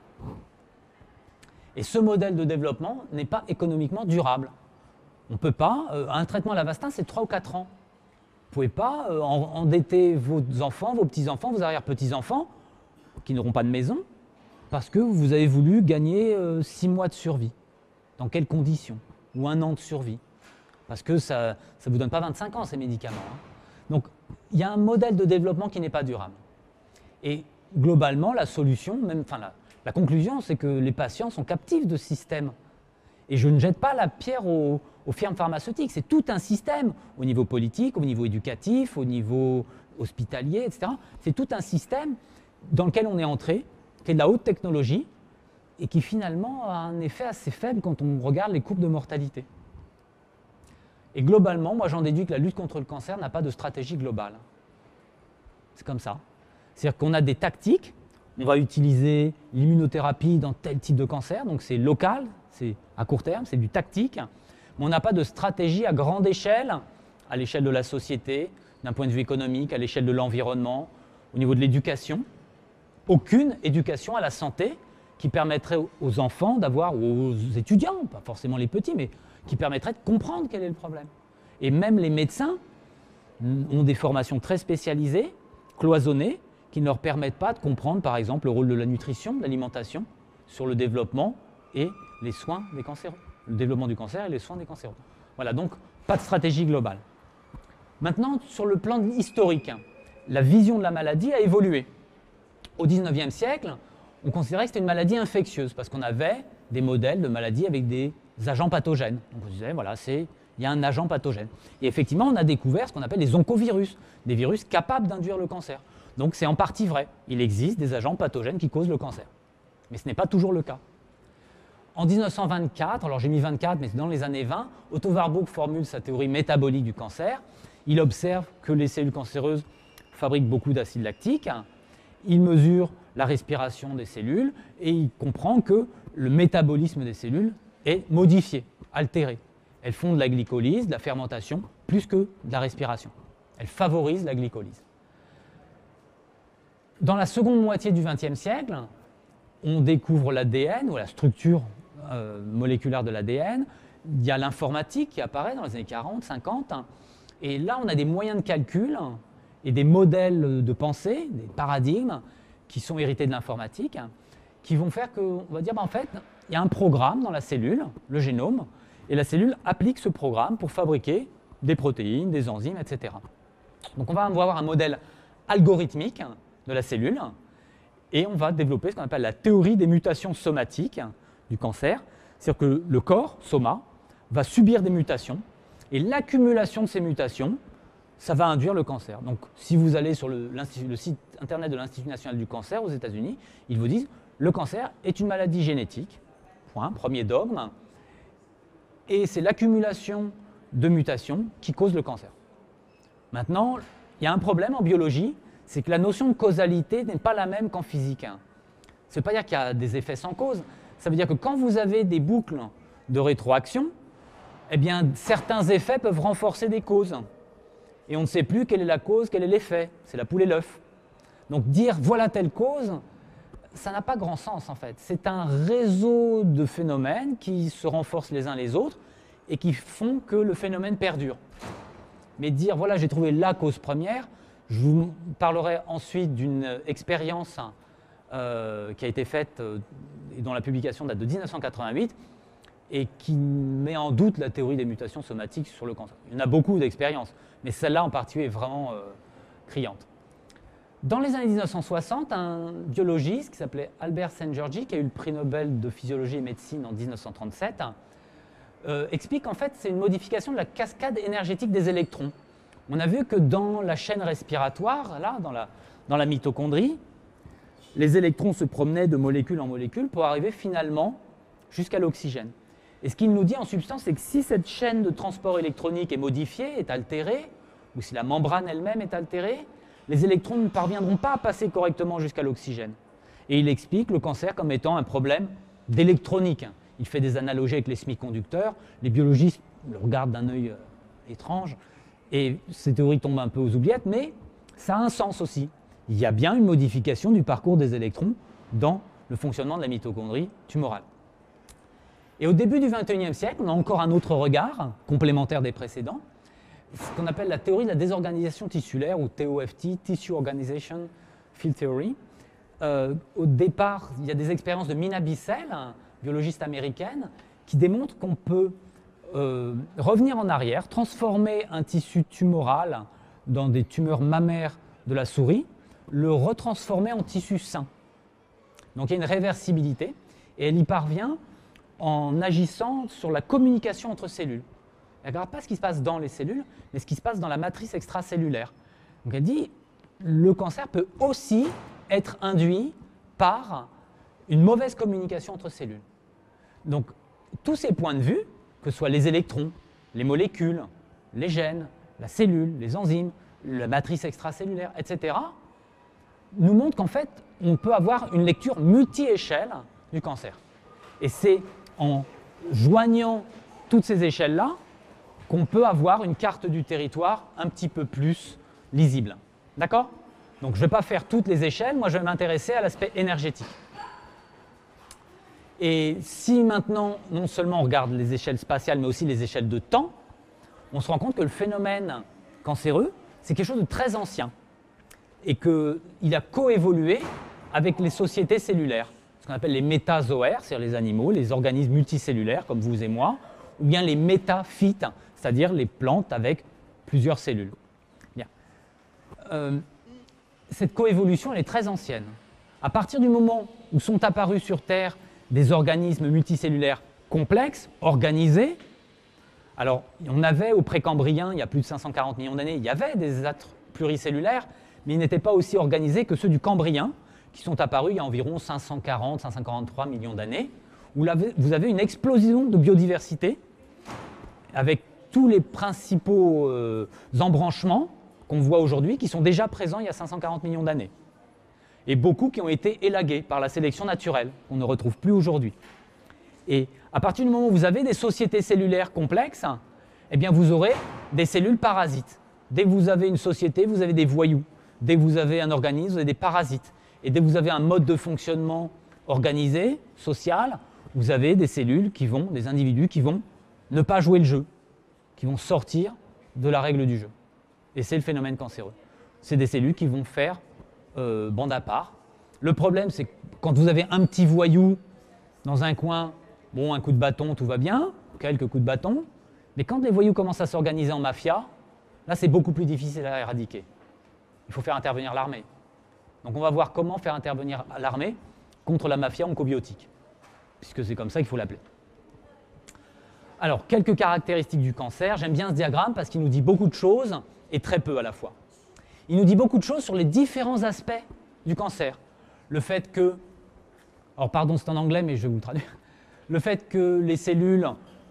Et ce modèle de développement n'est pas économiquement durable. On ne peut pas, un traitement à l'Avastin, c'est 3 ou 4 ans. Vous ne pouvez pas endetter vos enfants, vos petits-enfants, vos arrière-petits-enfants, qui n'auront pas de maison, parce que vous avez voulu gagner 6 mois de survie. Dans quelles conditions? Ou 1 an de survie? Parce que ça ne vous donne pas 25 ans, ces médicaments. Hein. Donc, il y a un modèle de développement qui n'est pas durable. Et globalement, la solution, la conclusion, c'est que les patients sont captifs de ce système. Et je ne jette pas la pierre aux firmes pharmaceutiques. C'est tout un système, au niveau politique, au niveau éducatif, au niveau hospitalier, etc. C'est tout un système dans lequel on est entré, qui est de la haute technologie, et qui finalement a un effet assez faible quand on regarde les courbes de mortalité. Et globalement, moi j'en déduis que la lutte contre le cancer n'a pas de stratégie globale. C'est comme ça. C'est-à-dire qu'on a des tactiques, on va utiliser l'immunothérapie dans tel type de cancer, donc c'est local, c'est à court terme, c'est du tactique, mais on n'a pas de stratégie à grande échelle, à l'échelle de la société, d'un point de vue économique, à l'échelle de l'environnement, au niveau de l'éducation. Aucune éducation à la santé qui permettrait aux enfants d'avoir, ou aux étudiants, pas forcément les petits, mais qui permettrait de comprendre quel est le problème. Et même les médecins ont des formations très spécialisées, cloisonnées, qui ne leur permettent pas de comprendre, par exemple, le rôle de la nutrition, de l'alimentation, sur le développement et les soins des cancéreux. Le développement du cancer et les soins des cancéreux. Voilà, donc pas de stratégie globale. Maintenant, sur le plan historique, la vision de la maladie a évolué. Au XIXe siècle, on considérait que c'était une maladie infectieuse parce qu'on avait des modèles de maladies avec des agents pathogènes. Donc on se disait, voilà, il y a un agent pathogène. Et effectivement, on a découvert ce qu'on appelle les oncovirus, des virus capables d'induire le cancer. Donc c'est en partie vrai. Il existe des agents pathogènes qui causent le cancer. Mais ce n'est pas toujours le cas. En 1924, alors j'ai mis 24, mais c'est dans les années 20, Otto Warburg formule sa théorie métabolique du cancer. Il observe que les cellules cancéreuses fabriquent beaucoup d'acide lactique. Il mesure la respiration des cellules et il comprend que le métabolisme des cellules est modifié, altéré. Elles font de la glycolyse, de la fermentation, plus que de la respiration. Elles favorisent la glycolyse. Dans la seconde moitié du XXe siècle, on découvre l'ADN ou la structure moléculaire de l'ADN. Il y a l'informatique qui apparaît dans les années 40, 50. Et là, on a des moyens de calcul et des modèles de pensée, des paradigmes qui sont hérités de l'informatique, qui vont faire qu'on va dire, en fait, il y a un programme dans la cellule, le génome, et la cellule applique ce programme pour fabriquer des protéines, des enzymes, etc. Donc on va avoir un modèle algorithmique de la cellule, et on va développer ce qu'on appelle la théorie des mutations somatiques du cancer. C'est-à-dire que le corps, soma, va subir des mutations, et l'accumulation de ces mutations, ça va induire le cancer. Donc si vous allez sur le site internet de l'Institut national du cancer aux États-Unis, ils vous disent le cancer est une maladie génétique, point, premier dogme, et c'est l'accumulation de mutations qui cause le cancer. Maintenant, il y a un problème en biologie, c'est que la notion de causalité n'est pas la même qu'en physique. Ça ne veut pas dire qu'il y a des effets sans cause, ça veut dire que quand vous avez des boucles de rétroaction, eh bien, certains effets peuvent renforcer des causes. Et on ne sait plus quelle est la cause, quel est l'effet. C'est la poule et l'œuf. Donc dire voilà telle cause, ça n'a pas grand sens en fait. C'est un réseau de phénomènes qui se renforcent les uns les autres et qui font que le phénomène perdure. Mais dire voilà j'ai trouvé la cause première, je vous parlerai ensuite d'une expérience qui a été faite et dont la publication date de 1988 et qui met en doute la théorie des mutations somatiques sur le cancer. Il y en a beaucoup d'expériences, mais celle-là en particulier est vraiment criante. Dans les années 1960, un biologiste qui s'appelait Albert Szent-Györgyi, qui a eu le prix Nobel de physiologie et médecine en 1937, explique qu'en fait c'est une modification de la cascade énergétique des électrons. On a vu que dans la chaîne respiratoire, là, dans la mitochondrie, les électrons se promenaient de molécule en molécule pour arriver finalement jusqu'à l'oxygène. Et ce qu'il nous dit en substance, c'est que si cette chaîne de transport électronique est modifiée, est altérée, ou si la membrane elle-même est altérée, les électrons ne parviendront pas à passer correctement jusqu'à l'oxygène. Et il explique le cancer comme étant un problème d'électronique. Il fait des analogies avec les semi-conducteurs. Les biologistes le regardent d'un œil étrange, et ces théories tombent un peu aux oubliettes, mais ça a un sens aussi. Il y a bien une modification du parcours des électrons dans le fonctionnement de la mitochondrie tumorale. Et au début du XXIe siècle, on a encore un autre regard, complémentaire des précédents, ce qu'on appelle la théorie de la désorganisation tissulaire, ou TOFT, Tissue Organization Field Theory. Au départ, il y a des expériences de Mina Bissell, biologiste américaine, qui démontrent qu'on peut revenir en arrière, transformer un tissu tumoral dans des tumeurs mammaires de la souris, le retransformer en tissu sain. Donc il y a une réversibilité, et elle y parvient en agissant sur la communication entre cellules. Elle ne regarde pas ce qui se passe dans les cellules, mais ce qui se passe dans la matrice extracellulaire. Donc elle dit, le cancer peut aussi être induit par une mauvaise communication entre cellules. Donc tous ces points de vue, que ce soit les électrons, les molécules, les gènes, la cellule, les enzymes, la matrice extracellulaire, etc., nous montrent qu'en fait, on peut avoir une lecture multi-échelle du cancer. Et c'est en joignant toutes ces échelles-là qu'on peut avoir une carte du territoire un petit peu plus lisible. D'accord? Donc je ne vais pas faire toutes les échelles, moi je vais m'intéresser à l'aspect énergétique. Et si maintenant, non seulement on regarde les échelles spatiales, mais aussi les échelles de temps, on se rend compte que le phénomène cancéreux, c'est quelque chose de très ancien et qu'il a coévolué avec les sociétés cellulaires, ce qu'on appelle les métazoaires, c'est-à-dire les animaux, les organismes multicellulaires comme vous et moi, ou bien les métaphytes, c'est-à-dire les plantes avec plusieurs cellules. Bien. Cette coévolution, elle est très ancienne. À partir du moment où sont apparus sur Terre des organismes multicellulaires complexes, organisés, alors on avait au Précambrien, il y a plus de 540 millions d'années, il y avait des êtres pluricellulaires, mais ils n'étaient pas aussi organisés que ceux du Cambrien, qui sont apparus il y a environ 540-543 millions d'années, où vous avez une explosion de biodiversité, avec tous les principaux embranchements qu'on voit aujourd'hui, qui sont déjà présents il y a 540 millions d'années. Et beaucoup qui ont été élagués par la sélection naturelle, qu'on ne retrouve plus aujourd'hui. Et à partir du moment où vous avez des sociétés cellulaires complexes, eh bien vous aurez des cellules parasites. Dès que vous avez une société, vous avez des voyous. Dès que vous avez un organisme, vous avez des parasites. Et dès que vous avez un mode de fonctionnement organisé, social, vous avez des cellules qui vont, des individus qui vont ne pas jouer le jeu, qui vont sortir de la règle du jeu. Et c'est le phénomène cancéreux. C'est des cellules qui vont faire bande à part. Le problème, c'est que quand vous avez un petit voyou dans un coin, bon, un coup de bâton, tout va bien, quelques coups de bâton, mais quand les voyous commencent à s'organiser en mafia, là, c'est beaucoup plus difficile à éradiquer. Il faut faire intervenir l'armée. Donc on va voir comment faire intervenir l'armée contre la mafia oncobiotique, puisque c'est comme ça qu'il faut l'appeler. Alors, quelques caractéristiques du cancer. J'aime bien ce diagramme parce qu'il nous dit beaucoup de choses et très peu à la fois. Il nous dit beaucoup de choses sur les différents aspects du cancer. Le fait que, alors pardon, c'est en anglais, mais je vais vous le traduire. Le fait que les cellules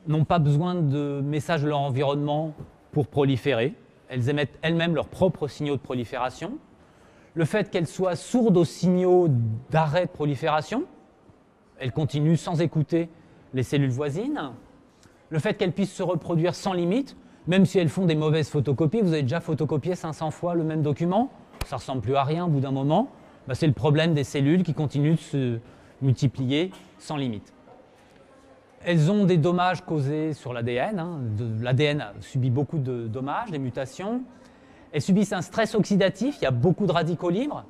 n'ont pas besoin de messages de leur environnement pour proliférer. Elles émettent elles-mêmes leurs propres signaux de prolifération. Le fait qu'elles soient sourdes aux signaux d'arrêt de prolifération. Elles continuent sans écouter les cellules voisines. Le fait qu'elles puissent se reproduire sans limite, même si elles font des mauvaises photocopies. Vous avez déjà photocopié 500 fois le même document, ça ne ressemble plus à rien au bout d'un moment. Ben, c'est le problème des cellules qui continuent de se multiplier sans limite. Elles ont des dommages causés sur l'ADN. L'ADN subit beaucoup de dommages, des mutations. Elles subissent un stress oxydatif, il y a beaucoup de radicaux libres,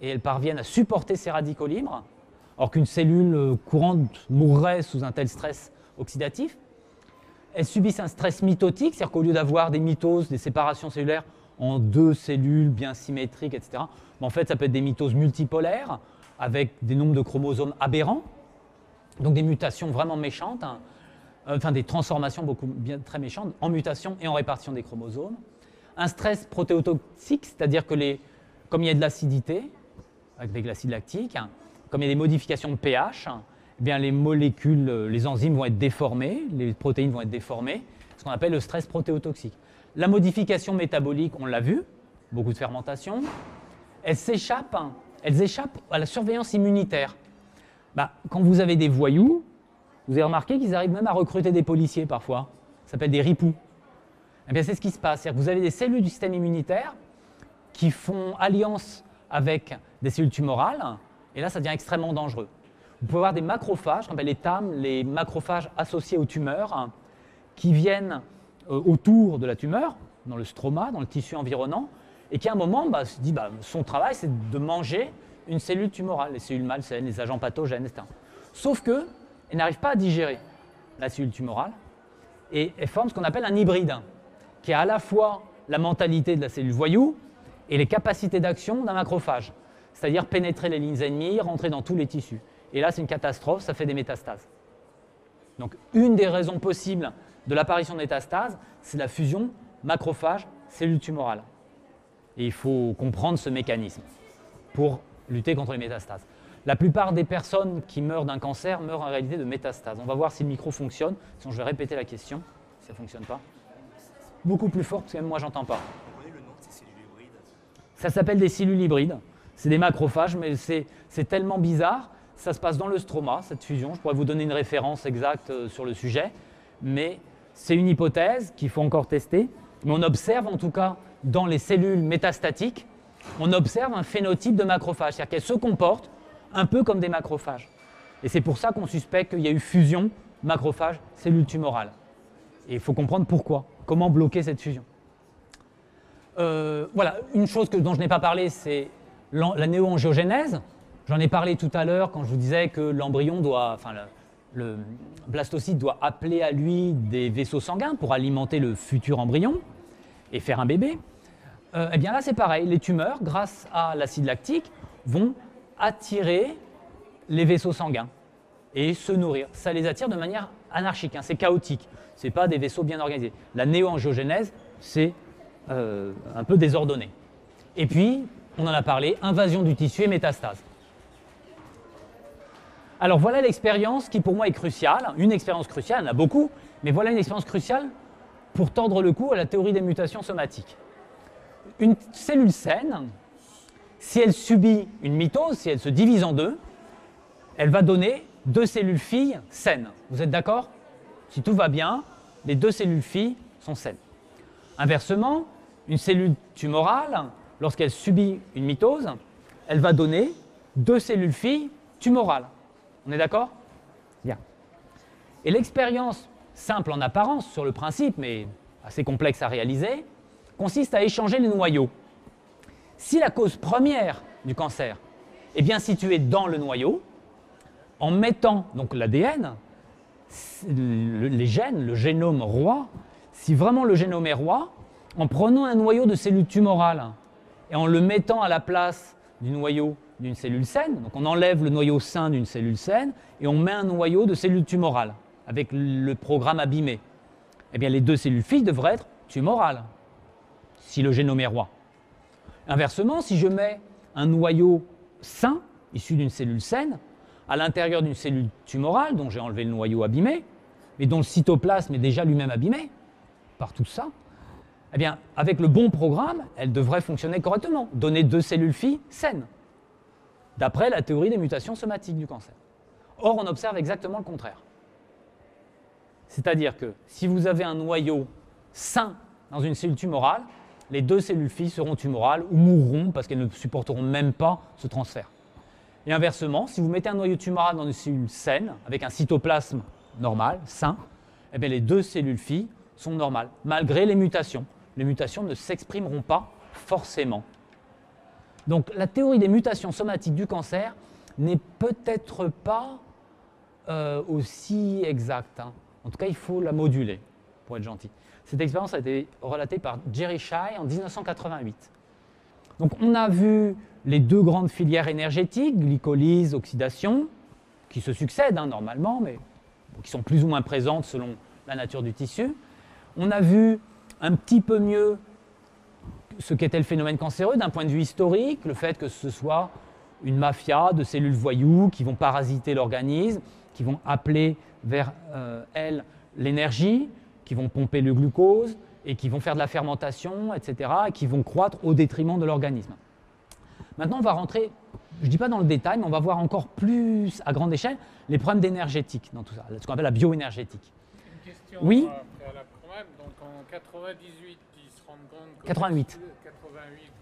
et elles parviennent à supporter ces radicaux libres, alors qu'une cellule courante mourrait sous un tel stress oxydatif. Elles subissent un stress mitotique, c'est-à-dire qu'au lieu d'avoir des mitoses, des séparations cellulaires en deux cellules bien symétriques, etc., en fait, ça peut être des mitoses multipolaires, avec des nombres de chromosomes aberrants, donc des mutations vraiment méchantes, enfin des transformations très méchantes en mutation et en répartition des chromosomes. Un stress protéotoxique, c'est-à-dire que comme il y a de l'acidité, avec l'acide lactique, comme il y a des modifications de pH, eh bien les molécules, les enzymes vont être déformées, les protéines vont être déformées, ce qu'on appelle le stress protéotoxique. La modification métabolique, on l'a vu, beaucoup de fermentation, elles échappent à la surveillance immunitaire. Quand vous avez des voyous, vous avez remarqué qu'ils arrivent même à recruter des policiers parfois, ça s'appelle des ripoux. Eh bien, c'est ce qui se passe, c'est-à-dire que vous avez des cellules du système immunitaire qui font alliance avec des cellules tumorales, et là, ça devient extrêmement dangereux. Vous pouvez avoir des macrophages, qu'on appelle les TAM, les macrophages associés aux tumeurs, qui viennent autour de la tumeur, dans le stroma, dans le tissu environnant, et qui à un moment se dit son travail, c'est de manger une cellule tumorale, les cellules malsaines, les agents pathogènes, etc. Sauf qu'elles n'arrivent pas à digérer la cellule tumorale, et elles forment ce qu'on appelle un hybride, qui a à la fois la mentalité de la cellule voyou et les capacités d'action d'un macrophage, c'est-à-dire pénétrer les lignes ennemies, rentrer dans tous les tissus. Et là, c'est une catastrophe, ça fait des métastases. Donc, une des raisons possibles de l'apparition de métastases, c'est la fusion macrophage-cellule tumorale. Et il faut comprendre ce mécanisme pour lutter contre les métastases. La plupart des personnes qui meurent d'un cancer meurent en réalité de métastases. On va voir si le micro fonctionne, sinon je vais répéter la question, si ça ne fonctionne pas. Beaucoup plus fort, parce que même moi, j'entends pas. Vous connaissez le nom de ces cellules hybrides? Ça s'appelle des cellules hybrides. C'est des macrophages, mais c'est tellement bizarre. ça se passe dans le stroma, cette fusion. Je pourrais vous donner une référence exacte sur le sujet, mais c'est une hypothèse qu'il faut encore tester. Mais on observe en tout cas dans les cellules métastatiques, on observe un phénotype de macrophage, c'est-à-dire qu'elles se comportent un peu comme des macrophages. Et c'est pour ça qu'on suspecte qu'il y a eu fusion macrophage-cellule tumorale. Et il faut comprendre pourquoi, comment bloquer cette fusion. Voilà, une chose dont je n'ai pas parlé, c'est la néo-angiogénèse. J'en ai parlé tout à l'heure quand je vous disais que l'embryon doit, enfin le blastocyte doit appeler à lui des vaisseaux sanguins pour alimenter le futur embryon et faire un bébé. Eh bien là, c'est pareil. Les tumeurs, grâce à l'acide lactique, vont attirer les vaisseaux sanguins et se nourrir. Ça les attire de manière anarchique, hein, c'est chaotique. Ce n'est pas des vaisseaux bien organisés. La néo-angiogénèse, c'est un peu désordonné. Et puis, on en a parlé, invasion du tissu et métastase. Alors voilà l'expérience qui pour moi est cruciale, une expérience cruciale, il y en a beaucoup, mais voilà une expérience cruciale pour tordre le cou à la théorie des mutations somatiques. Une cellule saine, si elle subit une mitose, si elle se divise en deux, elle va donner 2 cellules filles saines. Vous êtes d'accord? Si tout va bien, les 2 cellules filles sont saines. Inversement, une cellule tumorale, lorsqu'elle subit une mitose, elle va donner 2 cellules filles tumorales. On est d'accord? Bien. Et l'expérience simple en apparence sur le principe, mais assez complexe à réaliser, consiste à échanger les noyaux. Si la cause première du cancer est bien située dans le noyau, en mettant donc l'ADN, les gènes, le génome roi, si vraiment le génome est roi, en prenant un noyau de cellules tumorales et en le mettant à la place du noyau d'une cellule saine, donc on enlève le noyau sain d'une cellule saine et on met un noyau de cellules tumorales avec le programme abîmé, eh bien les 2 cellules filles devraient être tumorales, si le génome est roi. Inversement, si je mets un noyau sain, issu d'une cellule saine, à l'intérieur d'une cellule tumorale, dont j'ai enlevé le noyau abîmé, mais dont le cytoplasme est déjà lui-même abîmé par tout ça, eh bien, avec le bon programme, elle devrait fonctionner correctement, donner 2 cellules filles saines, d'après la théorie des mutations somatiques du cancer. Or, on observe exactement le contraire. C'est-à-dire que si vous avez un noyau sain dans une cellule tumorale, les 2 cellules filles seront tumorales ou mourront parce qu'elles ne supporteront même pas ce transfert. Et inversement, si vous mettez un noyau tumoral dans une cellule saine, avec un cytoplasme normal, sain, eh bien les 2 cellules filles sont normales, malgré les mutations. Les mutations ne s'exprimeront pas forcément. Donc la théorie des mutations somatiques du cancer n'est peut-être pas aussi exacte, hein. En tout cas, il faut la moduler, pour être gentil. Cette expérience a été relatée par Jerry Shai en 1988. Donc on a vu les 2 grandes filières énergétiques, glycolyse, oxydation, qui se succèdent hein, normalement, mais qui sont plus ou moins présentes selon la nature du tissu. On a vu un petit peu mieux ce qu'était le phénomène cancéreux d'un point de vue historique, le fait que ce soit une mafia de cellules voyous qui vont parasiter l'organisme, qui vont appeler vers elles l'énergie, qui vont pomper le glucose et qui vont faire de la fermentation, etc., et qui vont croître au détriment de l'organisme. Maintenant, on va rentrer, je ne dis pas dans le détail, mais on va voir encore plus à grande échelle les problèmes d'énergétique dans tout ça, ce qu'on appelle la bioénergétique. Une question oui. préalable quand même. Donc en 98, ils se rendent compte que 88.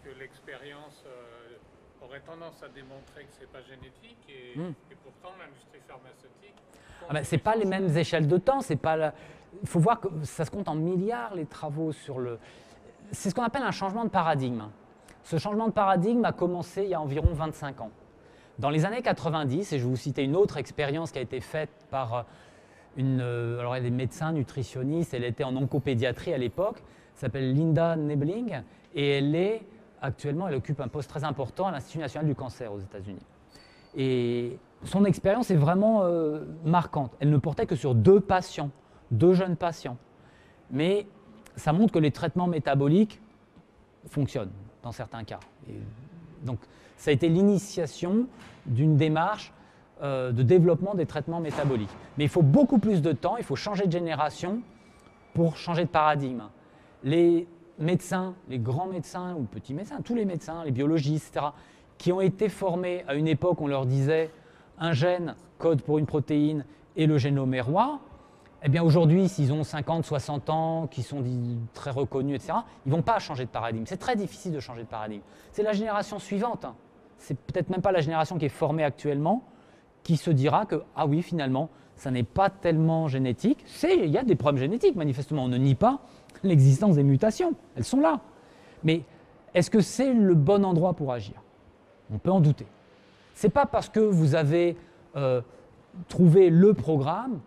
Que l'expérience aurait tendance à démontrer que ce n'est pas génétique et pourtant l'industrie pharmaceutique... Ce n'est pas les mêmes échelles de temps, c'est pas il faut voir que ça se compte en milliards les travaux sur le... C'est ce qu'on appelle un changement de paradigme. Ce changement de paradigme a commencé il y a environ 25 ans. Dans les années 90, et je vais vous citer une autre expérience qui a été faite par alors elle est médecin nutritionniste, elle était en oncopédiatrie à l'époque, s'appelle Linda Nebling, et elle occupe un poste très important à l'Institut national du cancer aux États-Unis. Et son expérience est vraiment marquante. Elle ne portait que sur 2 patients, 2 jeunes patients. Mais ça montre que les traitements métaboliques fonctionnent dans certains cas. Et donc, ça a été l'initiation d'une démarche de développement des traitements métaboliques. Mais il faut beaucoup plus de temps, il faut changer de génération pour changer de paradigme. Les médecins, les grands médecins ou petits médecins, tous les médecins, les biologistes, etc., qui ont été formés à une époque où on leur disait un gène code pour une protéine et le génome est roi, eh bien aujourd'hui, s'ils ont 50, 60 ans, qui sont très reconnus, etc., ils ne vont pas changer de paradigme. C'est très difficile de changer de paradigme. C'est la génération suivante, hein. C'est peut-être même pas la génération qui est formée actuellement, qui se dira que, ah oui, finalement, ça n'est pas tellement génétique. Il y a des problèmes génétiques, manifestement. On ne nie pas l'existence des mutations. Elles sont là. Mais est-ce que c'est le bon endroit pour agir? On peut en douter. Ce n'est pas parce que vous avez trouvé le programme,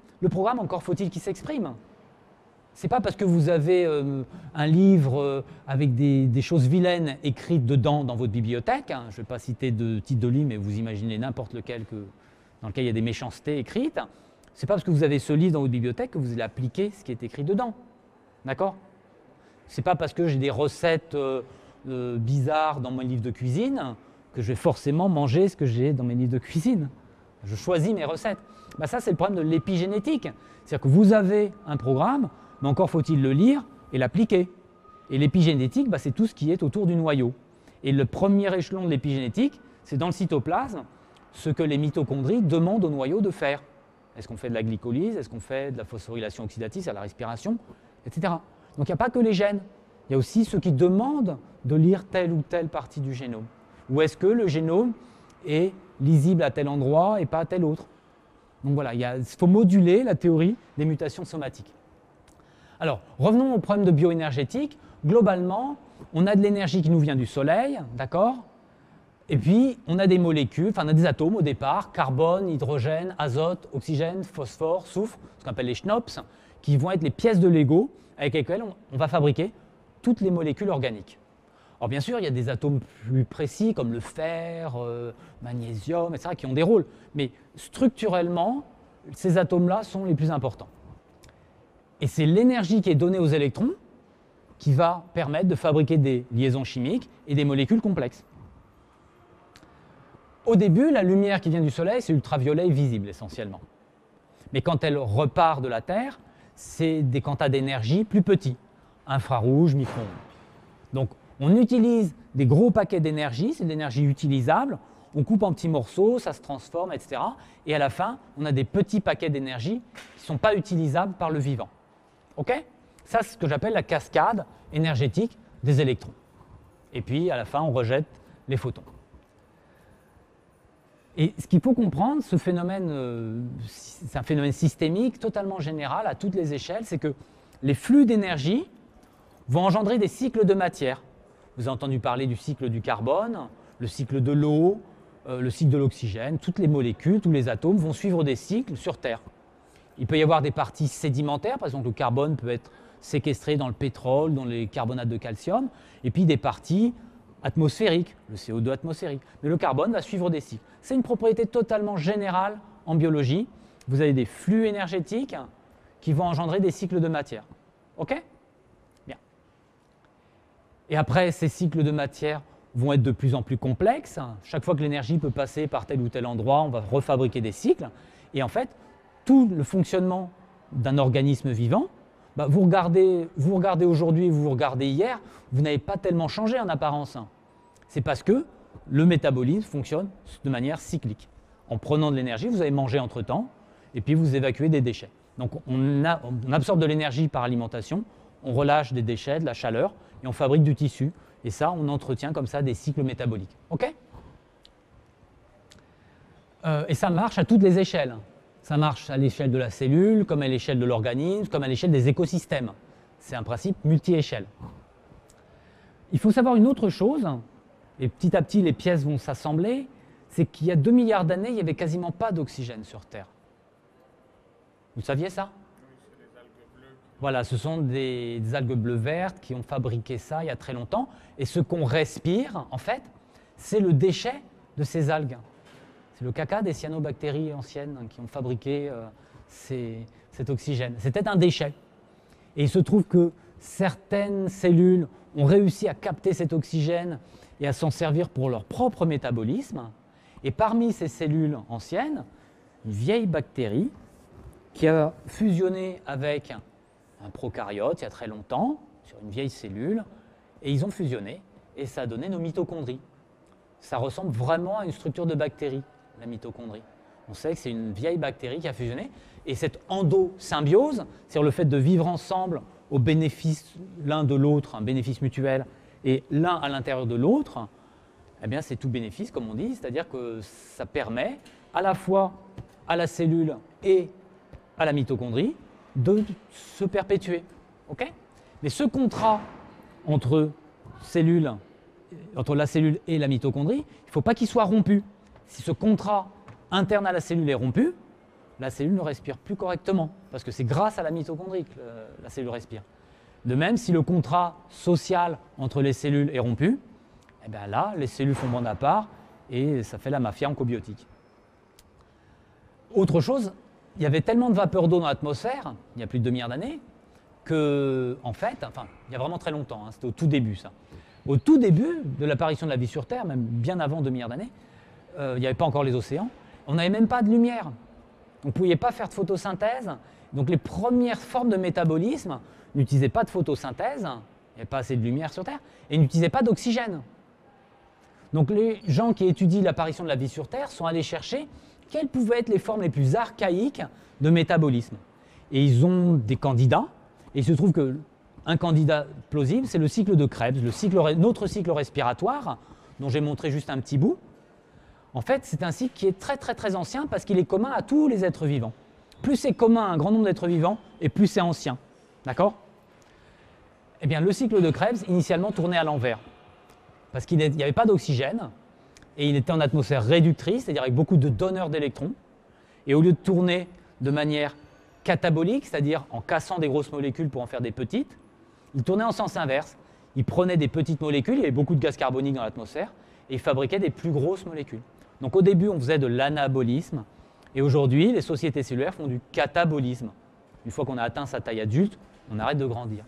encore faut-il qu'il s'exprime. Ce n'est pas parce que vous avez un livre avec des choses vilaines écrites dedans dans votre bibliothèque, hein, je ne vais pas citer de titre de livre, mais vous imaginez n'importe lequel dans lequel il y a des méchancetés écrites. Ce n'est pas parce que vous avez ce livre dans votre bibliothèque que vous allez appliquer ce qui est écrit dedans. D'accord? Ce n'est pas parce que j'ai des recettes bizarres dans mon livre de cuisine que je vais forcément manger ce que j'ai dans mes livres de cuisine. Je choisis mes recettes. Ben ça, c'est le problème de l'épigénétique. C'est-à-dire que vous avez un programme, mais encore faut-il le lire et l'appliquer. Et l'épigénétique, ben, c'est tout ce qui est autour du noyau. Et le premier échelon de l'épigénétique, c'est dans le cytoplasme, ce que les mitochondries demandent au noyau de faire. Est-ce qu'on fait de la glycolyse? Est-ce qu'on fait de la phosphorylation oxydative, à la respiration, etc. Donc il n'y a pas que les gènes. Il y a aussi ceux qui demandent de lire telle ou telle partie du génome. Ou est-ce que le génome est lisible à tel endroit et pas à tel autre? Donc voilà, il faut moduler la théorie des mutations somatiques. Alors, revenons au problème de bioénergétique. Globalement, on a de l'énergie qui nous vient du Soleil, d'accord? Et puis, on a des molécules, enfin on a des atomes au départ, carbone, hydrogène, azote, oxygène, phosphore, soufre, ce qu'on appelle les schnops, qui vont être les pièces de Lego avec lesquelles on va fabriquer toutes les molécules organiques. Alors bien sûr, il y a des atomes plus précis comme le fer, magnésium, etc., qui ont des rôles. Mais structurellement, ces atomes-là sont les plus importants. Et c'est l'énergie qui est donnée aux électrons qui va permettre de fabriquer des liaisons chimiques et des molécules complexes. Au début, la lumière qui vient du Soleil, c'est ultraviolet visible essentiellement. Mais quand elle repart de la Terre, c'est des quantas d'énergie plus petits, infrarouge, micro-ondes. Donc, on utilise des gros paquets d'énergie, c'est de l'énergie utilisable, on coupe en petits morceaux, ça se transforme, etc. Et à la fin, on a des petits paquets d'énergie qui ne sont pas utilisables par le vivant. OK? Ça, c'est ce que j'appelle la cascade énergétique des électrons. Et puis, à la fin, on rejette les photons. Et ce qu'il faut comprendre, ce phénomène, c'est un phénomène systémique, totalement général, à toutes les échelles, c'est que les flux d'énergie vont engendrer des cycles de matière. Vous avez entendu parler du cycle du carbone, le cycle de l'eau, le cycle de l'oxygène. Toutes les molécules, tous les atomes vont suivre des cycles sur Terre. Il peut y avoir des parties sédimentaires, par exemple le carbone peut être séquestré dans le pétrole, dans les carbonates de calcium, et puis des parties atmosphériques, le CO2 atmosphérique. Mais le carbone va suivre des cycles. C'est une propriété totalement générale en biologie. Vous avez des flux énergétiques qui vont engendrer des cycles de matière. OK? Bien. Et après, ces cycles de matière vont être de plus en plus complexes. Chaque fois que l'énergie peut passer par tel ou tel endroit, on va refabriquer des cycles. Et en fait, tout le fonctionnement d'un organisme vivant, vous regardez aujourd'hui, vous regardez hier, vous n'avez pas tellement changé en apparence. C'est parce que le métabolisme fonctionne de manière cyclique. En prenant de l'énergie, vous avez mangé entre-temps, et puis vous évacuez des déchets. Donc on absorbe de l'énergie par alimentation, on relâche des déchets, de la chaleur, et on fabrique du tissu. Et ça, on entretient comme ça des cycles métaboliques. OK? Et ça marche à toutes les échelles. Ça marche à l'échelle de la cellule, comme à l'échelle de l'organisme, comme à l'échelle des écosystèmes. C'est un principe multi-échelle. Il faut savoir une autre chose, et petit à petit les pièces vont s'assembler, c'est qu'il y a 2 milliards d'années, il n'y avait quasiment pas d'oxygène sur Terre. Vous saviez ça? Oui, c'est les algues bleues. Voilà, ce sont des algues bleues vertes qui ont fabriqué ça il y a très longtemps. Et ce qu'on respire, en fait, c'est le déchet de ces algues. C'est le caca des cyanobactéries anciennes qui ont fabriqué cet oxygène. C'était un déchet. Et il se trouve que certaines cellules ont réussi à capter cet oxygène et à s'en servir pour leur propre métabolisme. Et parmi ces cellules anciennes, une vieille bactérie qui a fusionné avec un prokaryote il y a très longtemps, sur une vieille cellule, et ils ont fusionné, et ça a donné nos mitochondries. Ça ressemble vraiment à une structure de bactérie, la mitochondrie. On sait que c'est une vieille bactérie qui a fusionné. Et cette endosymbiose, c'est-à-dire le fait de vivre ensemble au bénéfice l'un de l'autre, un bénéfice mutuel, et l'un à l'intérieur de l'autre, eh bien c'est tout bénéfice, comme on dit, c'est-à-dire que ça permet à la fois à la cellule et à la mitochondrie de se perpétuer. Okay, mais ce contrat entre la cellule et la mitochondrie, il ne faut pas qu'il soit rompu. Si ce contrat interne à la cellule est rompu, la cellule ne respire plus correctement, parce que c'est grâce à la mitochondrie que la cellule respire. De même, si le contrat social entre les cellules est rompu, eh bien là, les cellules font bande à part et ça fait la mafia oncobiotique. Autre chose, il y avait tellement de vapeur d'eau dans l'atmosphère, il y a plus de 2 milliards d'années, que, en fait, enfin, il y a vraiment très longtemps, hein, c'était au tout début ça. Au tout début de l'apparition de la vie sur Terre, même bien avant 2 milliards d'années, il n'y avait pas encore les océans, on n'avait même pas de lumière. On ne pouvait pas faire de photosynthèse. Donc les premières formes de métabolisme n'utilisaient pas de photosynthèse, il n'y avait pas assez de lumière sur Terre, et n'utilisaient pas d'oxygène. Donc les gens qui étudient l'apparition de la vie sur Terre sont allés chercher quelles pouvaient être les formes les plus archaïques de métabolisme. Et ils ont des candidats, et il se trouve qu'un candidat plausible, c'est le cycle de Krebs, notre cycle respiratoire, dont j'ai montré juste un petit bout. En fait, c'est un cycle qui est très très très ancien parce qu'il est commun à tous les êtres vivants. Plus c'est commun à un grand nombre d'êtres vivants, et plus c'est ancien. D'accord? Eh bien, le cycle de Krebs, initialement, tournait à l'envers. Parce qu'il n'y avait pas d'oxygène, et il était en atmosphère réductrice, c'est-à-dire avec beaucoup de donneurs d'électrons. Et au lieu de tourner de manière catabolique, c'est-à-dire en cassant des grosses molécules pour en faire des petites, il tournait en sens inverse. Il prenait des petites molécules, il y avait beaucoup de gaz carbonique dans l'atmosphère, et il fabriquait des plus grosses molécules. Donc au début, on faisait de l'anabolisme, et aujourd'hui, les sociétés cellulaires font du catabolisme. Une fois qu'on a atteint sa taille adulte, on arrête de grandir.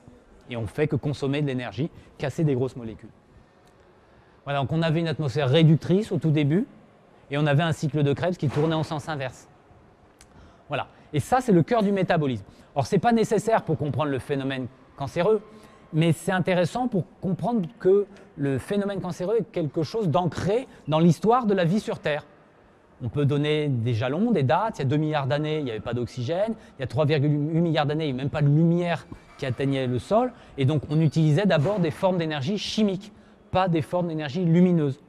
Et on ne fait que consommer de l'énergie, casser des grosses molécules. Voilà, donc on avait une atmosphère réductrice au tout début, et on avait un cycle de Krebs qui tournait en sens inverse. Voilà, et ça, c'est le cœur du métabolisme. Or, ce n'est pas nécessaire pour comprendre le phénomène cancéreux, mais c'est intéressant pour comprendre que le phénomène cancéreux est quelque chose d'ancré dans l'histoire de la vie sur Terre. On peut donner des jalons, des dates. Il y a 2 milliards d'années, il n'y avait pas d'oxygène. Il y a 3,8 milliards d'années, il n'y avait même pas de lumière qui atteignait le sol. Et donc, on utilisait d'abord des formes d'énergie chimiques, pas des formes d'énergie lumineuses.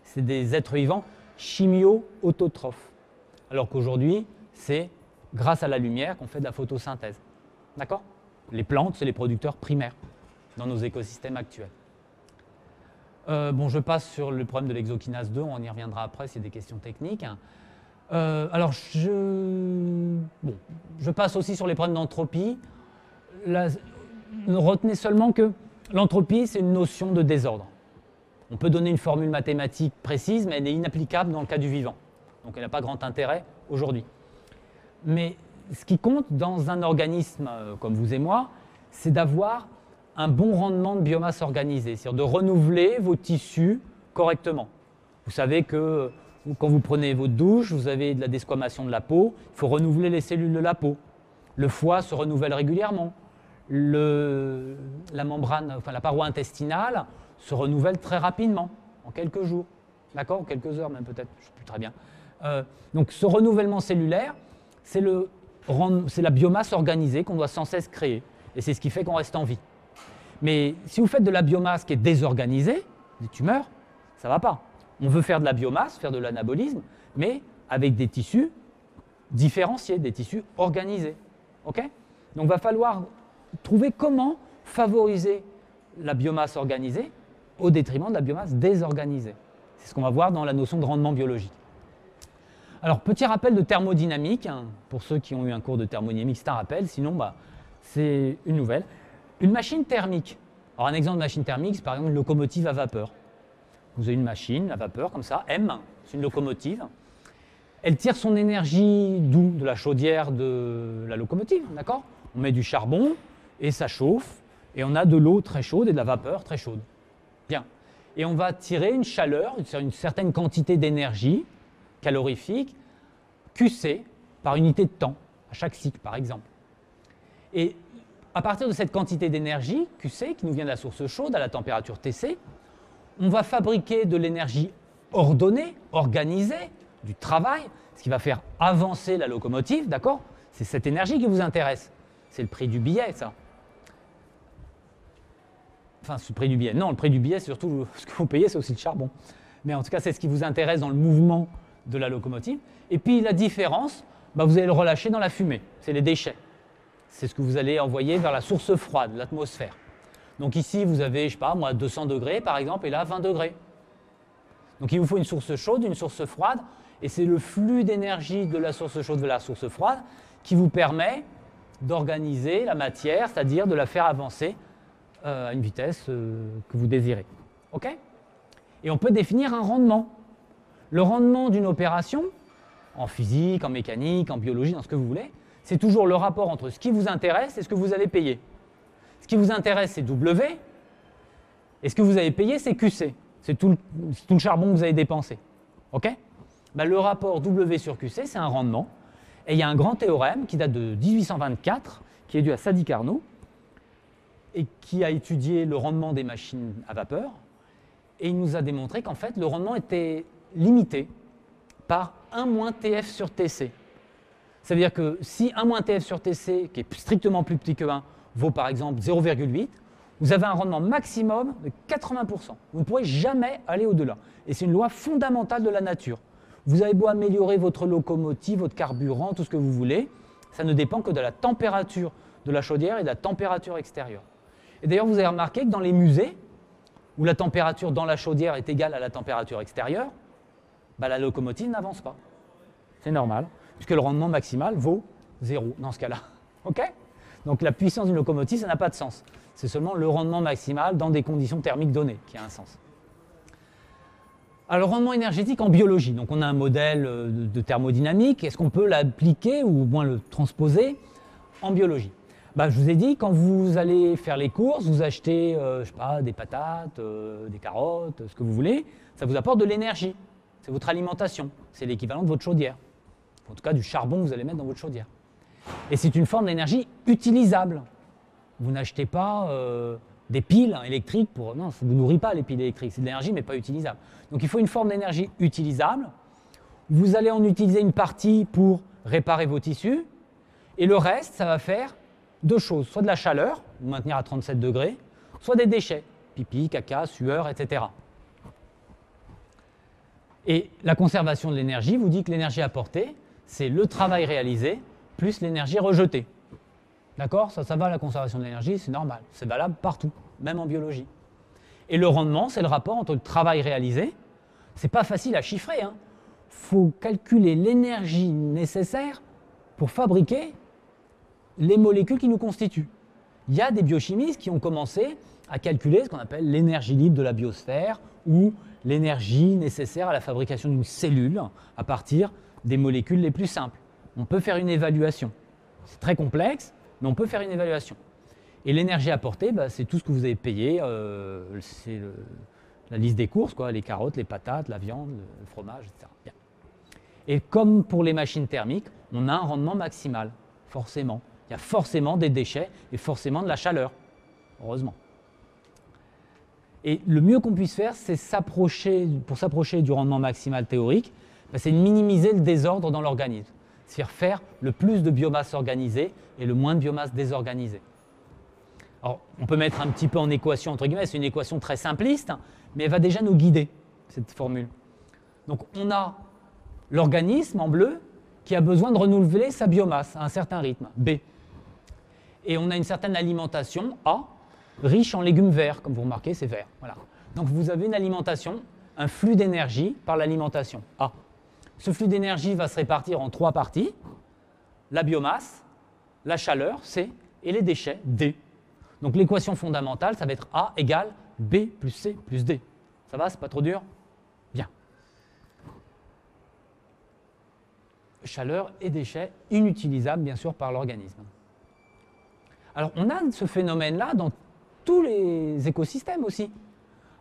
C'est des êtres vivants chimio-autotrophes. Alors qu'aujourd'hui, c'est grâce à la lumière qu'on fait de la photosynthèse. D'accord? Les plantes, c'est les producteurs primaires dans nos écosystèmes actuels. Bon, je passe sur le problème de l'exokinase 2, on y reviendra après, c'est des questions techniques. Alors, je passe aussi sur les problèmes d'entropie. Retenez seulement que l'entropie, c'est une notion de désordre. On peut donner une formule mathématique précise, mais elle est inapplicable dans le cas du vivant. Donc, elle n'a pas grand intérêt aujourd'hui. Mais ce qui compte dans un organisme comme vous et moi, c'est d'avoir un bon rendement de biomasse organisée, c'est-à-dire de renouveler vos tissus correctement. Vous savez que quand vous prenez votre douche, vous avez de la desquamation de la peau, il faut renouveler les cellules de la peau. Le foie se renouvelle régulièrement. La membrane, enfin la paroi intestinale se renouvelle très rapidement, en quelques jours, d'accord, quelques heures même peut-être, je ne sais plus très bien. Donc ce renouvellement cellulaire, c'est la biomasse organisée qu'on doit sans cesse créer, et c'est ce qui fait qu'on reste en vie. Mais si vous faites de la biomasse qui est désorganisée, des tumeurs, ça ne va pas. On veut faire de la biomasse, faire de l'anabolisme, mais avec des tissus différenciés, des tissus organisés. Okay? Donc il va falloir trouver comment favoriser la biomasse organisée au détriment de la biomasse désorganisée. C'est ce qu'on va voir dans la notion de rendement biologique. Alors, petit rappel de thermodynamique, hein, pour ceux qui ont eu un cours de thermodynamique, c'est un rappel, sinon c'est une nouvelle. Une machine thermique. Alors un exemple de machine thermique, c'est par exemple une locomotive à vapeur. Vous avez une machine à vapeur comme ça, M, c'est une locomotive. Elle tire son énergie d'où? De la chaudière de la locomotive, d'accord? On met du charbon et ça chauffe, et on a de l'eau très chaude et de la vapeur très chaude. Bien. Et on va tirer une chaleur, une certaine quantité d'énergie calorifique, QC, par unité de temps, à chaque cycle par exemple. Et à partir de cette quantité d'énergie, QC, qui nous vient de la source chaude à la température TC, on va fabriquer de l'énergie ordonnée, organisée, du travail, ce qui va faire avancer la locomotive, d'accord? C'est cette énergie qui vous intéresse. C'est le prix du billet, ça. Enfin, c'est le prix du billet. Non, le prix du billet, c'est surtout ce que vous payez, c'est aussi le charbon. Mais en tout cas, c'est ce qui vous intéresse dans le mouvement de la locomotive. Et puis, la différence, bah, vous allez le relâcher dans la fumée. C'est les déchets. C'est ce que vous allez envoyer vers la source froide, l'atmosphère. Donc ici, vous avez, je sais pas, moi, 200 degrés, par exemple, et là, 20 degrés. Donc il vous faut une source chaude, une source froide, et c'est le flux d'énergie de la source chaude vers la source froide qui vous permet d'organiser la matière, c'est-à-dire de la faire avancer à une vitesse que vous désirez. OK? Et on peut définir un rendement. Le rendement d'une opération, en physique, en mécanique, en biologie, dans ce que vous voulez, c'est toujours le rapport entre ce qui vous intéresse et ce que vous avez payé. Ce qui vous intéresse, c'est W, et ce que vous avez payé, c'est QC. C'est tout le charbon que vous avez dépensé. OK? Ben, le rapport W sur QC, c'est un rendement. Et il y a un grand théorème qui date de 1824, qui est dû à Sadi Carnot, et qui a étudié le rendement des machines à vapeur. Et il nous a démontré qu'en fait, le rendement était limité par 1 moins TF sur TC. Ça veut dire que si 1 moins TF sur TC, qui est strictement plus petit que 1, vaut par exemple 0,8, vous avez un rendement maximum de 80%. Vous ne pourrez jamais aller au-delà. Et c'est une loi fondamentale de la nature. Vous avez beau améliorer votre locomotive, votre carburant, tout ce que vous voulez, ça ne dépend que de la température de la chaudière et de la température extérieure. Et d'ailleurs, vous avez remarqué que dans les musées, où la température dans la chaudière est égale à la température extérieure, bah, la locomotive n'avance pas. C'est normal, puisque le rendement maximal vaut 0 dans ce cas-là. OK ? Donc la puissance d'une locomotive, ça n'a pas de sens. C'est seulement le rendement maximal dans des conditions thermiques données qui a un sens. Alors, le rendement énergétique en biologie. Donc, on a un modèle de thermodynamique. Est-ce qu'on peut l'appliquer ou au moins le transposer en biologie? Bah, je vous ai dit, quand vous allez faire les courses, vous achetez je sais pas, des patates, des carottes, ce que vous voulez. Ça vous apporte de l'énergie. C'est votre alimentation. C'est l'équivalent de votre chaudière. En tout cas, du charbon que vous allez mettre dans votre chaudière. Et c'est une forme d'énergie utilisable. Vous n'achetez pas des piles électriques pour... Non, ça ne vous nourrit pas les piles électriques. C'est de l'énergie, mais pas utilisable. Donc il faut une forme d'énergie utilisable. Vous allez en utiliser une partie pour réparer vos tissus. Et le reste, ça va faire deux choses. Soit de la chaleur, vous maintenir à 37 degrés, soit des déchets. Pipi, caca, sueur, etc. Et la conservation de l'énergie vous dit que l'énergie apportée, c'est le travail réalisé plus l'énergie rejetée. D'accord? Ça va, la conservation de l'énergie, c'est normal. C'est valable partout, même en biologie. Et le rendement, c'est le rapport entre le travail réalisé. Ce n'est pas facile à chiffrer. Il faut calculer l'énergie nécessaire pour fabriquer les molécules qui nous constituent. Il y a des biochimistes qui ont commencé à calculer ce qu'on appelle l'énergie libre de la biosphère ou l'énergie nécessaire à la fabrication d'une cellule à partir des molécules les plus simples. On peut faire une évaluation. C'est très complexe, mais on peut faire une évaluation. Et l'énergie apportée, bah, c'est tout ce que vous avez payé, c'est la liste des courses, quoi, les carottes, les patates, la viande, le fromage, etc. Bien. Et comme pour les machines thermiques, on a un rendement maximal, forcément. Il y a forcément des déchets et forcément de la chaleur, heureusement. Et le mieux qu'on puisse faire, c'est pour s'approcher du rendement maximal théorique, bah, c'est de minimiser le désordre dans l'organisme. C'est-à-dire faire le plus de biomasse organisée et le moins de biomasse désorganisée. Alors, on peut mettre un petit peu en équation, entre guillemets, c'est une équation très simpliste, mais elle va déjà nous guider, cette formule. Donc, on a l'organisme en bleu qui a besoin de renouveler sa biomasse à un certain rythme, B. Et on a une certaine alimentation, A, riche en légumes verts, comme vous remarquez, c'est vert. Voilà. Donc, vous avez une alimentation, un flux d'énergie par l'alimentation, A. Ce flux d'énergie va se répartir en 3 parties, la biomasse, la chaleur, C, et les déchets, D. Donc l'équation fondamentale, ça va être A égale B plus C plus D. Ça va, c'est pas trop dur? Bien. Chaleur et déchets inutilisables, bien sûr, par l'organisme. Alors on a ce phénomène-là dans tous les écosystèmes aussi.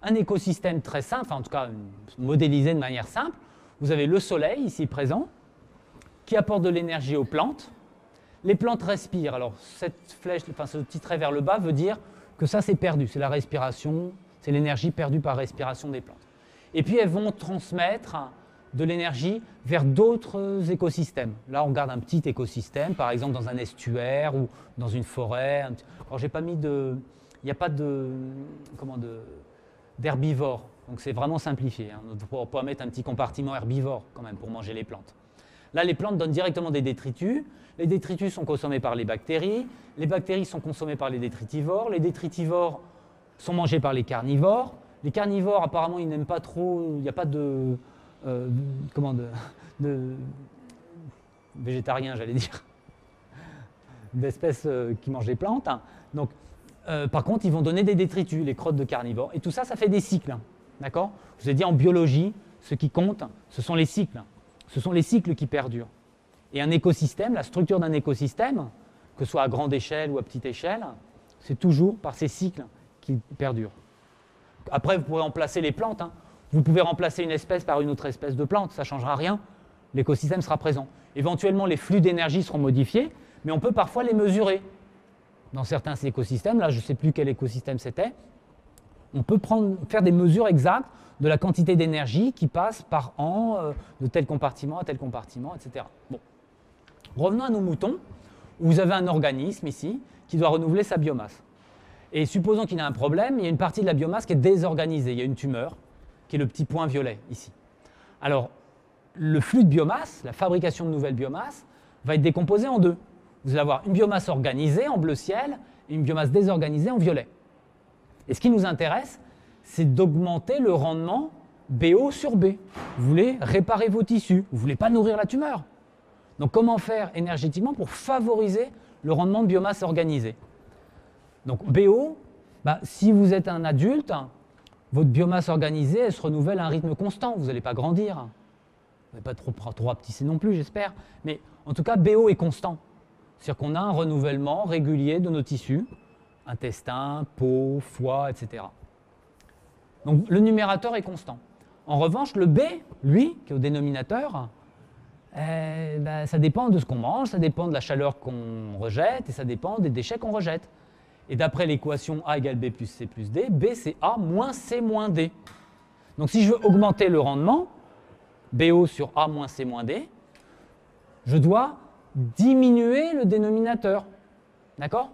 Un écosystème très simple, enfin, en tout cas modélisé de manière simple, vous avez le soleil, ici présent, qui apporte de l'énergie aux plantes. Les plantes respirent. Alors, cette flèche, enfin, ce petit trait vers le bas veut dire que ça, c'est perdu. C'est la respiration, c'est l'énergie perdue par respiration des plantes. Et puis, elles vont transmettre de l'énergie vers d'autres écosystèmes. Là, on regarde un petit écosystème, par exemple dans un estuaire ou dans une forêt. Alors, j'ai pas mis de... Il n'y a pas d'herbivores, donc c'est vraiment simplifié. Hein. On pourra mettre un petit compartiment herbivore quand même pour manger les plantes. Là, les plantes donnent directement des détritus. Les détritus sont consommés par les bactéries sont consommées par les détritivores sont mangés par les carnivores. Les carnivores, apparemment, ils n'aiment pas trop, il n'y a pas de végétariens, j'allais dire, d'espèces qui mangent des plantes. Hein. Donc, par contre, ils vont donner des détritus, les crottes de carnivores. Et tout ça, ça fait des cycles. Hein. D'accord ? Je vous ai dit, en biologie, ce qui compte, ce sont les cycles. Ce sont les cycles qui perdurent. Et un écosystème, la structure d'un écosystème, que ce soit à grande échelle ou à petite échelle, c'est toujours par ces cycles qu'il perdure. Après, vous pourrez remplacer les plantes. Hein. Vous pouvez remplacer une espèce par une autre espèce de plante, ça ne changera rien. L'écosystème sera présent. Éventuellement, les flux d'énergie seront modifiés, mais on peut parfois les mesurer. Dans certains écosystèmes, là je ne sais plus quel écosystème c'était, on peut faire des mesures exactes de la quantité d'énergie qui passe par an de tel compartiment à tel compartiment, etc. Bon. Revenons à nos moutons, où vous avez un organisme ici qui doit renouveler sa biomasse. Et supposons qu'il y a un problème, il y a une partie de la biomasse qui est désorganisée, il y a une tumeur, qui est le petit point violet ici. Alors, le flux de biomasse, la fabrication de nouvelles biomasses, va être décomposé en deux. Vous allez avoir une biomasse organisée en bleu ciel et une biomasse désorganisée en violet. Et ce qui nous intéresse, c'est d'augmenter le rendement BO sur B. Vous voulez réparer vos tissus, vous ne voulez pas nourrir la tumeur. Donc comment faire énergétiquement pour favoriser le rendement de biomasse organisée? Donc BO, si vous êtes un adulte, votre biomasse organisée, elle se renouvelle à un rythme constant, vous n'allez pas grandir. Vous n'allez pas trop rapetisser non plus, j'espère. Mais en tout cas, BO est constant. C'est-à-dire qu'on a un renouvellement régulier de nos tissus, intestin, peau, foie, etc. Donc le numérateur est constant. En revanche, le B, lui, qui est au dénominateur, ça dépend de ce qu'on mange, ça dépend de la chaleur qu'on rejette et ça dépend des déchets qu'on rejette. Et d'après l'équation A égale B plus C plus D, B c'est A moins C moins D. Donc si je veux augmenter le rendement, BO sur A moins C moins D, je dois diminuer le dénominateur. D'accord?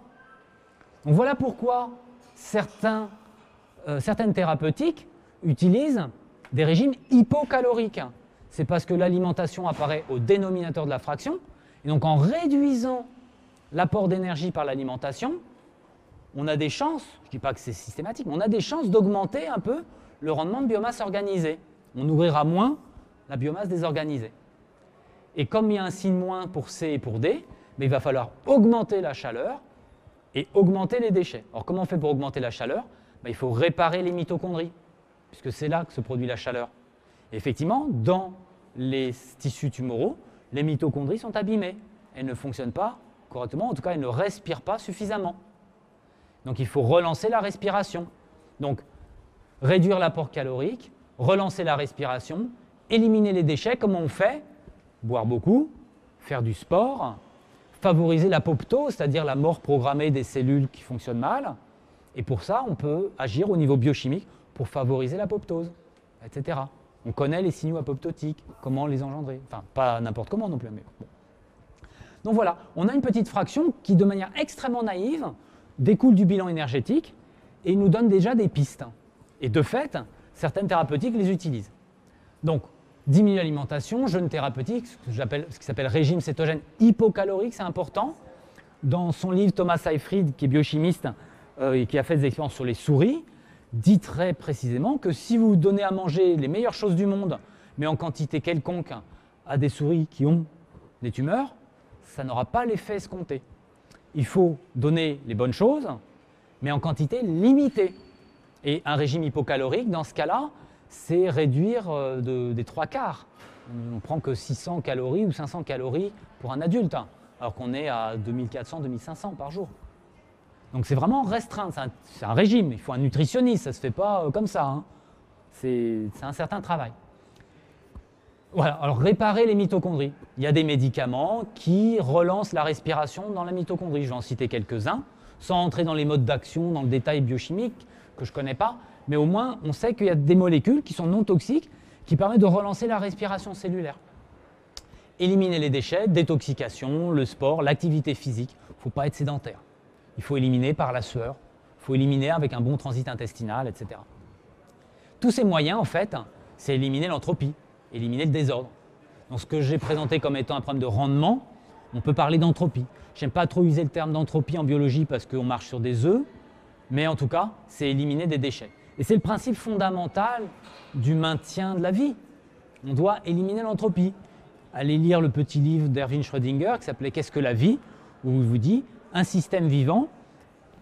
Donc voilà pourquoi certaines thérapeutiques utilisent des régimes hypocaloriques. C'est parce que l'alimentation apparaît au dénominateur de la fraction. Et donc en réduisant l'apport d'énergie par l'alimentation, on a des chances, je ne dis pas que c'est systématique, mais on a des chances d'augmenter un peu le rendement de biomasse organisée. On nourrira moins la biomasse désorganisée. Et comme il y a un signe moins pour C et pour D, il va falloir augmenter la chaleur et augmenter les déchets. Alors comment on fait pour augmenter la chaleur? Il faut réparer les mitochondries, puisque c'est là que se produit la chaleur. Et effectivement, dans les tissus tumoraux, les mitochondries sont abîmées. Elles ne fonctionnent pas correctement, en tout cas elles ne respirent pas suffisamment. Donc il faut relancer la respiration. Donc réduire l'apport calorique, relancer la respiration, éliminer les déchets. Comment on fait? Boire beaucoup, faire du sport, favoriser l'apoptose, c'est-à-dire la mort programmée des cellules qui fonctionnent mal. Et pour ça, on peut agir au niveau biochimique pour favoriser l'apoptose, etc. On connaît les signaux apoptotiques, comment les engendrer. Enfin, pas n'importe comment non plus, mais bon. Donc voilà, on a une petite fraction qui, de manière extrêmement naïve, découle du bilan énergétique et nous donne déjà des pistes. Et de fait, certaines thérapeutiques les utilisent. Donc, diminuer l'alimentation, jeûne thérapeutique, ce qui s'appelle régime cétogène hypocalorique, c'est important. Dans son livre, Thomas Seyfried, qui est biochimiste et qui a fait des expériences sur les souris, dit très précisément que si vous donnez à manger les meilleures choses du monde, mais en quantité quelconque à des souris qui ont des tumeurs, ça n'aura pas l'effet escompté. Il faut donner les bonnes choses, mais en quantité limitée. Et un régime hypocalorique, dans ce cas-là, c'est réduire des 3/4. On ne prend que 600 calories ou 500 calories pour un adulte, alors qu'on est à 2400, 2500 par jour. Donc c'est vraiment restreint, c'est un régime, il faut un nutritionniste, ça ne se fait pas comme ça. C'est un certain travail. Voilà, alors réparer les mitochondries. Il y a des médicaments qui relancent la respiration dans la mitochondrie. Je vais en citer quelques-uns, sans entrer dans les modes d'action, dans le détail biochimique que je ne connais pas, mais au moins on sait qu'il y a des molécules qui sont non toxiques qui permet de relancer la respiration cellulaire. Éliminer les déchets, détoxication, le sport, l'activité physique. Il ne faut pas être sédentaire. Il faut éliminer par la sueur, il faut éliminer avec un bon transit intestinal, etc. Tous ces moyens, en fait, c'est éliminer l'entropie, éliminer le désordre. Donc ce que j'ai présenté comme étant un problème de rendement, on peut parler d'entropie. Je n'aime pas trop utiliser le terme d'entropie en biologie parce qu'on marche sur des œufs, mais en tout cas, c'est éliminer des déchets. Et c'est le principe fondamental du maintien de la vie. On doit éliminer l'entropie. Allez lire le petit livre d'Erwin Schrödinger qui s'appelait « Qu'est-ce que la vie ?», où il vous dit un système vivant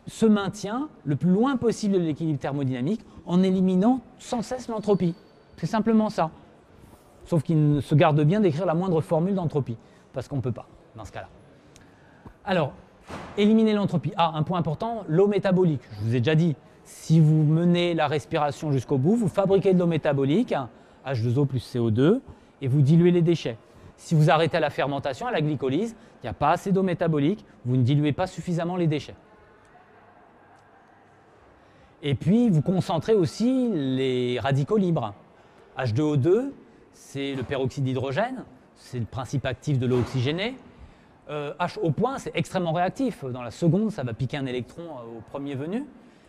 se maintient le plus loin possible de l'équilibre thermodynamique en éliminant sans cesse l'entropie. C'est simplement ça. Sauf qu'il se garde bien d'écrire la moindre formule d'entropie, parce qu'on ne peut pas dans ce cas-là. Alors, éliminer l'entropie. Ah, un point important, l'eau métabolique. Je vous ai déjà dit, si vous menez la respiration jusqu'au bout, vous fabriquez de l'eau métabolique, H2O plus CO2, et vous diluez les déchets. Si vous arrêtez à la fermentation, à la glycolyse, il n'y a pas assez d'eau métabolique, vous ne diluez pas suffisamment les déchets. Et puis, vous concentrez aussi les radicaux libres. H2O2, c'est le peroxyde d'hydrogène, c'est le principe actif de l'eau oxygénée. H au point, c'est extrêmement réactif. Dans la seconde, ça va piquer un électron au premier venu.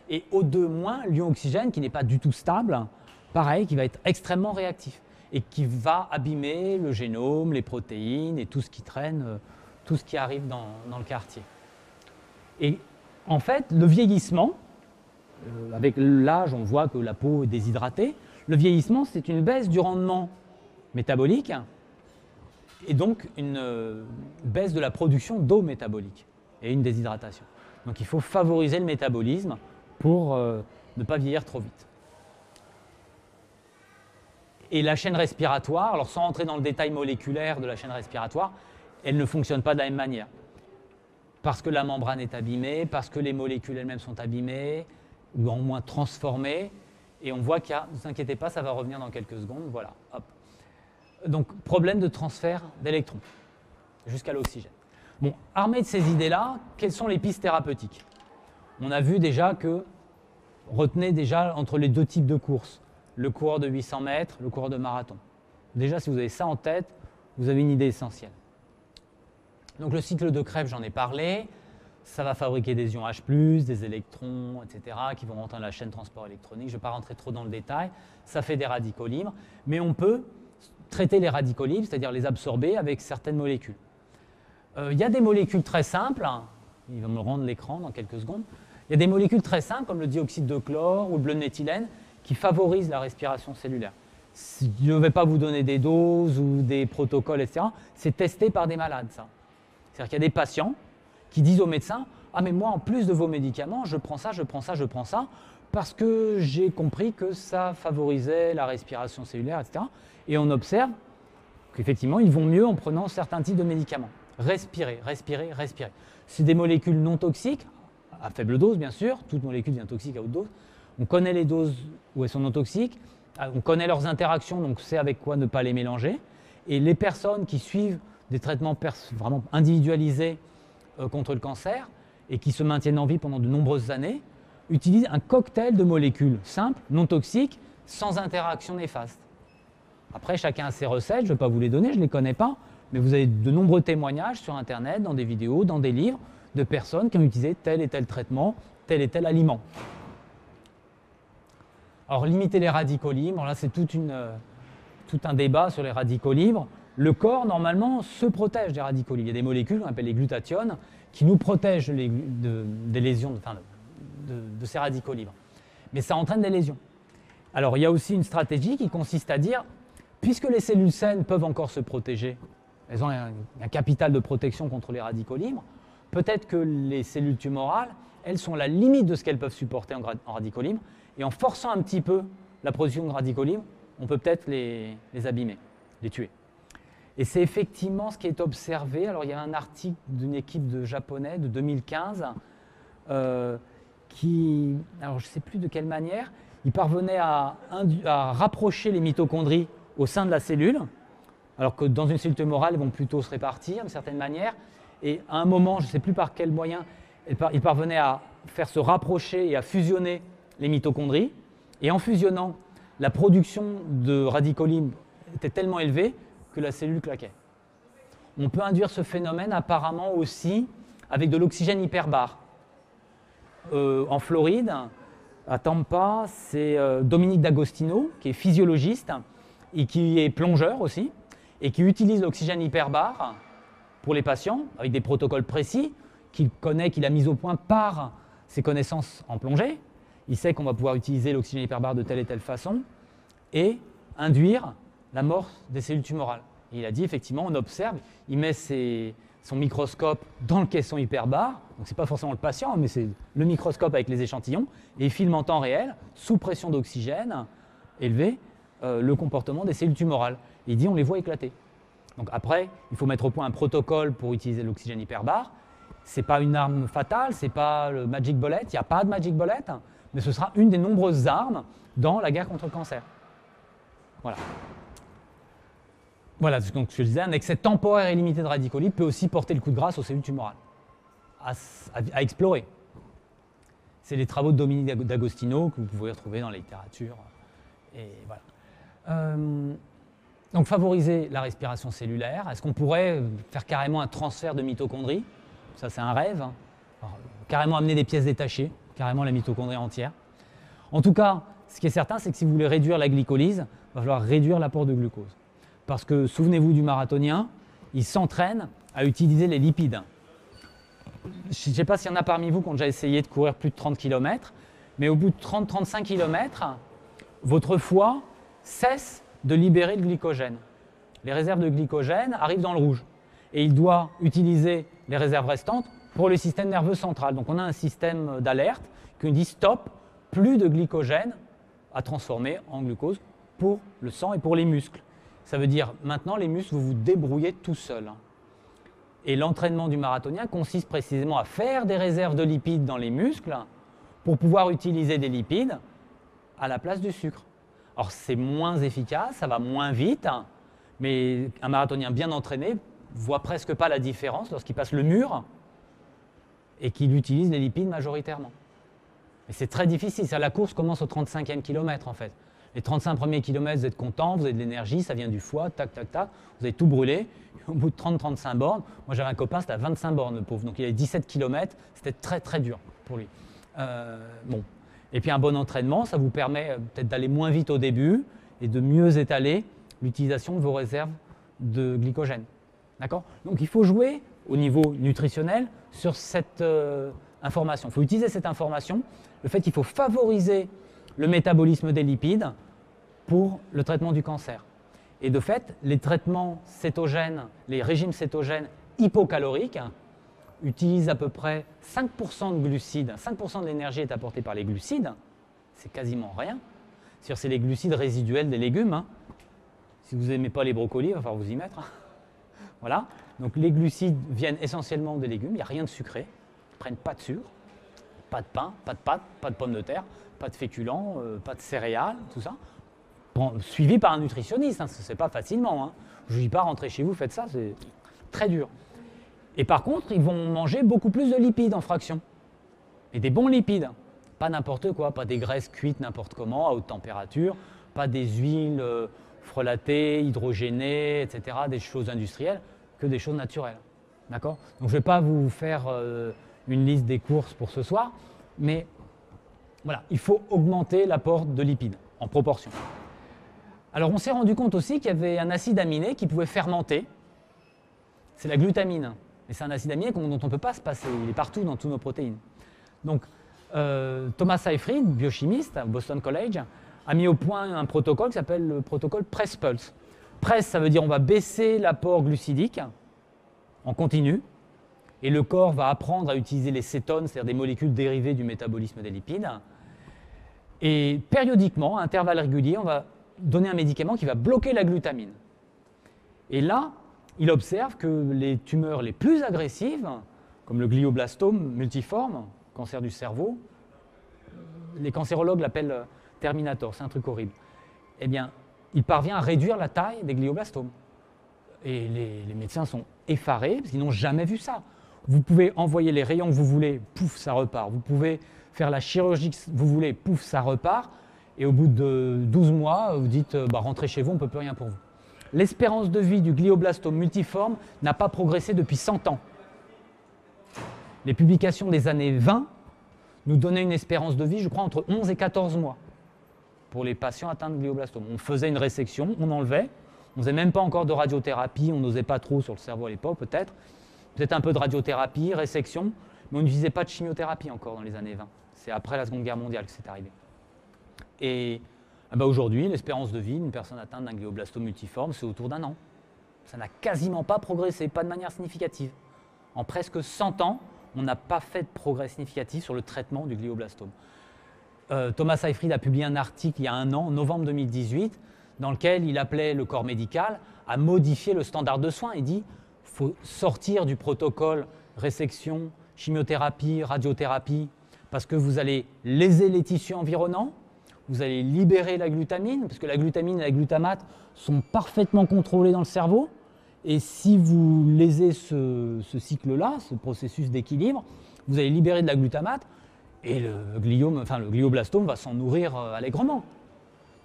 Et O2-, l'ion oxygène, qui n'est pas du tout stable, pareil, qui va être extrêmement réactif et qui va abîmer le génome, les protéines et tout ce qui traîne, tout ce qui arrive dans le quartier. Et en fait, le vieillissement, avec l'âge, on voit que la peau est déshydratée. Le vieillissement, c'est une baisse du rendement métabolique et donc une baisse de la production d'eau métabolique et une déshydratation. Donc il faut favoriser le métabolisme pour ne pas vieillir trop vite. Et la chaîne respiratoire, alors sans rentrer dans le détail moléculaire de la chaîne respiratoire, elle ne fonctionne pas de la même manière. Parce que la membrane est abîmée, parce que les molécules elles-mêmes sont abîmées, ou au moins transformées, et on voit qu'il y a, ne vous inquiétez pas, ça va revenir dans quelques secondes, voilà, hop. Donc, problème de transfert d'électrons jusqu'à l'oxygène. Bon, armé de ces idées-là, quelles sont les pistes thérapeutiques? On a vu déjà que, retenez déjà entre les deux types de courses, le coureur de 800 mètres, le coureur de marathon. Déjà, si vous avez ça en tête, vous avez une idée essentielle. Donc, le cycle de Krebs, j'en ai parlé. Ça va fabriquer des ions H+, des électrons, etc., qui vont rentrer dans la chaîne transport électronique. Je ne vais pas rentrer trop dans le détail. Ça fait des radicaux libres. Mais on peut traiter les radicaux libres, c'est-à-dire les absorber avec certaines molécules. Il y a des molécules très simples. Il va me rendre l'écran dans quelques secondes. Il y a des molécules très simples, comme le dioxyde de chlore ou le bleu de méthylène, qui favorisent la respiration cellulaire. Je ne vais pas vous donner des doses ou des protocoles, etc. C'est testé par des malades, ça. C'est-à-dire qu'il y a des patients qui disent aux médecins « Ah, mais moi, en plus de vos médicaments, je prends ça, je prends ça, je prends ça, parce que j'ai compris que ça favorisait la respiration cellulaire, etc. » Et on observe qu'effectivement, ils vont mieux en prenant certains types de médicaments. Respirer, respirer, respirer. C'est des molécules non toxiques, à faible dose, bien sûr. Toute molécule devient toxique à haute dose. On connaît les doses où elles sont non toxiques. On connaît leurs interactions, donc c'est avec quoi ne pas les mélanger. Et les personnes qui suivent des traitements vraiment individualisés contre le cancer et qui se maintiennent en vie pendant de nombreuses années, utilisent un cocktail de molécules simples, non toxiques, sans interaction néfaste. Après, chacun a ses recettes, je ne vais pas vous les donner, je ne les connais pas, mais vous avez de nombreux témoignages sur Internet, dans des vidéos, dans des livres, de personnes qui ont utilisé tel et tel traitement, tel et tel aliment. Alors, limiter les radicaux libres, là, c'est tout un débat sur les radicaux libres. Le corps, normalement, se protège des radicaux libres. Il y a des molécules, qu'on appelle les glutathiones, qui nous protègent des lésions, de ces radicaux libres. Mais ça entraîne des lésions. Alors, il y a aussi une stratégie qui consiste à dire, puisque les cellules saines peuvent encore se protéger, elles ont un capital de protection contre les radicaux libres, peut-être que les cellules tumorales, elles sont à la limite de ce qu'elles peuvent supporter en radicaux libres, et en forçant un petit peu la production de radicaux libres, on peut peut-être les abîmer, les tuer. Et c'est effectivement ce qui est observé. Alors, il y a un article d'une équipe de Japonais de 2015 qui, alors je ne sais plus de quelle manière, ils parvenaient à rapprocher les mitochondries au sein de la cellule, alors que dans une cellule tumorale, elles vont plutôt se répartir d'une certaine manière. Et à un moment, je ne sais plus par quel moyen, ils parvenaient à faire se rapprocher et à fusionner les mitochondries. Et en fusionnant, la production de radicaux libres était tellement élevée que la cellule claquait. On peut induire ce phénomène apparemment aussi avec de l'oxygène hyperbare. En Floride, à Tampa, c'est Dominique D'Agostino, qui est physiologiste et qui est plongeur aussi, et qui utilise l'oxygène hyperbare pour les patients, avec des protocoles précis, qu'il connaît, qu'il a mis au point par ses connaissances en plongée. Il sait qu'on va pouvoir utiliser l'oxygène hyperbare de telle et telle façon, et induire la mort des cellules tumorales. Et il a dit, effectivement, on observe, il met son microscope dans le caisson hyperbare, donc ce n'est pas forcément le patient, mais c'est le microscope avec les échantillons, et il filme en temps réel, sous pression d'oxygène élevée, le comportement des cellules tumorales. Et il dit, on les voit éclater. Donc après, il faut mettre au point un protocole pour utiliser l'oxygène hyperbare. Ce n'est pas une arme fatale, ce n'est pas le magic bullet, il n'y a pas de magic bullet, mais ce sera une des nombreuses armes dans la guerre contre le cancer. Voilà. Voilà, donc ce que je disais, un excès temporaire et limité de radicaux libres peut aussi porter le coup de grâce aux cellules tumorales, à explorer. C'est les travaux de Dominique D'Agostino que vous pouvez retrouver dans la littérature. Et voilà. Donc favoriser la respiration cellulaire. Est-ce qu'on pourrait faire carrément un transfert de mitochondrie? Ça, c'est un rêve. Alors, carrément amener des pièces détachées, carrément la mitochondrie entière. En tout cas, ce qui est certain, c'est que si vous voulez réduire la glycolyse, il va falloir réduire l'apport de glucose. Parce que, souvenez-vous du marathonien, il s'entraîne à utiliser les lipides. Je ne sais pas s'il y en a parmi vous qui ont déjà essayé de courir plus de 30 km, mais au bout de 30-35 km, votre foie cesse de libérer le glycogène. Les réserves de glycogène arrivent dans le rouge. Et il doit utiliser les réserves restantes pour le système nerveux central. Donc on a un système d'alerte qui nous dit stop, plus de glycogène à transformer en glucose pour le sang et pour les muscles. Ça veut dire maintenant les muscles, vous vous débrouillez tout seul. Et l'entraînement du marathonien consiste précisément à faire des réserves de lipides dans les muscles pour pouvoir utiliser des lipides à la place du sucre. Alors c'est moins efficace, ça va moins vite, mais un marathonien bien entraîné voit presque pas la différence lorsqu'il passe le mur et qu'il utilise les lipides majoritairement. Et c'est très difficile, la course commence au 35e kilomètre en fait. Les 35 premiers kilomètres, vous êtes content, vous avez de l'énergie, ça vient du foie, tac, tac, tac, vous avez tout brûlé. Au bout de 30-35 bornes, moi j'avais un copain, c'était à 25 bornes le pauvre, donc il avait 17 kilomètres, c'était très très dur pour lui. Bon. Et puis un bon entraînement, ça vous permet peut-être d'aller moins vite au début et de mieux étaler l'utilisation de vos réserves de glycogène. D'accord ? Donc il faut jouer au niveau nutritionnel sur cette information. Il faut utiliser cette information, le fait qu'il faut favoriser le métabolisme des lipides pour le traitement du cancer. Et de fait, les traitements cétogènes, les régimes cétogènes hypocaloriques utilisent à peu près 5% de glucides. 5% de l'énergie est apportée par les glucides, c'est quasiment rien. C'est les glucides résiduels des légumes. Si vous n'aimez pas les brocolis, il va falloir vous y mettre. Voilà. Donc les glucides viennent essentiellement des légumes, il n'y a rien de sucré, ils ne prennent pas de sucre, pas de pain, pas de pâtes, pas de pommes de terre, pas de féculents, pas de céréales, tout ça. Bon, suivi par un nutritionniste, ça ne se fait pas facilement. Je ne dis pas rentrer chez vous, faites ça, c'est très dur. Et par contre, ils vont manger beaucoup plus de lipides en fraction. Et des bons lipides. Pas n'importe quoi, pas des graisses cuites n'importe comment, à haute température, pas des huiles frelatées, hydrogénées, etc., des choses industrielles, que des choses naturelles. D'accord ? Donc je ne vais pas vous faire une liste des courses pour ce soir, mais voilà, il faut augmenter l'apport de lipides en proportion. Alors on s'est rendu compte aussi qu'il y avait un acide aminé qui pouvait fermenter, c'est la glutamine. Mais c'est un acide aminé dont on ne peut pas se passer, il est partout dans toutes nos protéines. Donc Thomas Seyfried, biochimiste à Boston College, a mis au point un protocole qui s'appelle le protocole PRESS-PULSE. PRESS, ça veut dire on va baisser l'apport glucidique en continu, et le corps va apprendre à utiliser les cétones, c'est-à-dire des molécules dérivées du métabolisme des lipides. Et périodiquement, à intervalles réguliers, on va donner un médicament qui va bloquer la glutamine. Et là, il observe que les tumeurs les plus agressives, comme le glioblastome multiforme, cancer du cerveau, les cancérologues l'appellent Terminator, c'est un truc horrible. Eh bien, il parvient à réduire la taille des glioblastomes. Et les médecins sont effarés parce qu'ils n'ont jamais vu ça. Vous pouvez envoyer les rayons que vous voulez, pouf, ça repart. Vous pouvez faire la chirurgie que vous voulez, pouf, ça repart. Et au bout de 12 mois, vous dites rentrez chez vous, on ne peut plus rien pour vous. L'espérance de vie du glioblastome multiforme n'a pas progressé depuis 100 ans. Les publications des années 20 nous donnaient une espérance de vie, je crois, entre 11 et 14 mois pour les patients atteints de glioblastome. On faisait une résection, on enlevait, on ne faisait même pas encore de radiothérapie, on n'osait pas trop sur le cerveau à l'époque peut-être un peu de radiothérapie, résection, mais on n'utilisait pas de chimiothérapie encore dans les années 20. C'est après la Seconde Guerre mondiale que c'est arrivé. Et aujourd'hui, l'espérance de vie d'une personne atteinte d'un glioblastome multiforme, c'est autour d'1 an. Ça n'a quasiment pas progressé, pas de manière significative. En presque 100 ans, on n'a pas fait de progrès significatif sur le traitement du glioblastome. Thomas Seyfried a publié un article il y a 1 an, en novembre 2018, dans lequel il appelait le corps médical à modifier le standard de soins. Il dit qu'il faut sortir du protocole résection, chimiothérapie, radiothérapie, parce que vous allez léser les tissus environnants, vous allez libérer la glutamine, parce que la glutamine et la glutamate sont parfaitement contrôlés dans le cerveau. Et si vous lésez ce cycle-là, ce processus d'équilibre, vous allez libérer de la glutamate et le glioblastome va s'en nourrir allègrement.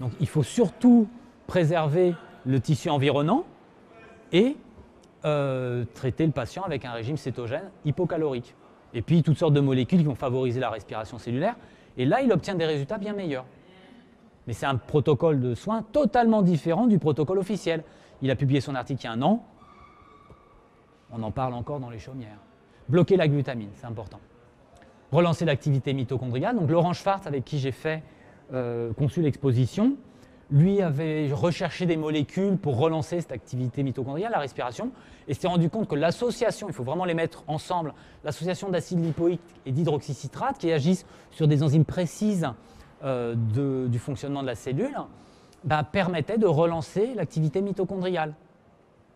Donc il faut surtout préserver le tissu environnant et traiter le patient avec un régime cétogène hypocalorique. Et puis toutes sortes de molécules qui vont favoriser la respiration cellulaire. Et là, il obtient des résultats bien meilleurs. Mais c'est un protocole de soins totalement différent du protocole officiel. Il a publié son article il y a 1 an. On en parle encore dans les chaumières. Bloquer la glutamine, c'est important. Relancer l'activité mitochondriale. Donc Laurent Schwartz, avec qui j'ai conçu l'exposition, lui avait recherché des molécules pour relancer cette activité mitochondriale, la respiration, et s'est rendu compte que l'association, il faut vraiment les mettre ensemble, l'association d'acide lipoïque et d'hydroxycitrate qui agissent sur des enzymes précises du fonctionnement de la cellule, permettait de relancer l'activité mitochondriale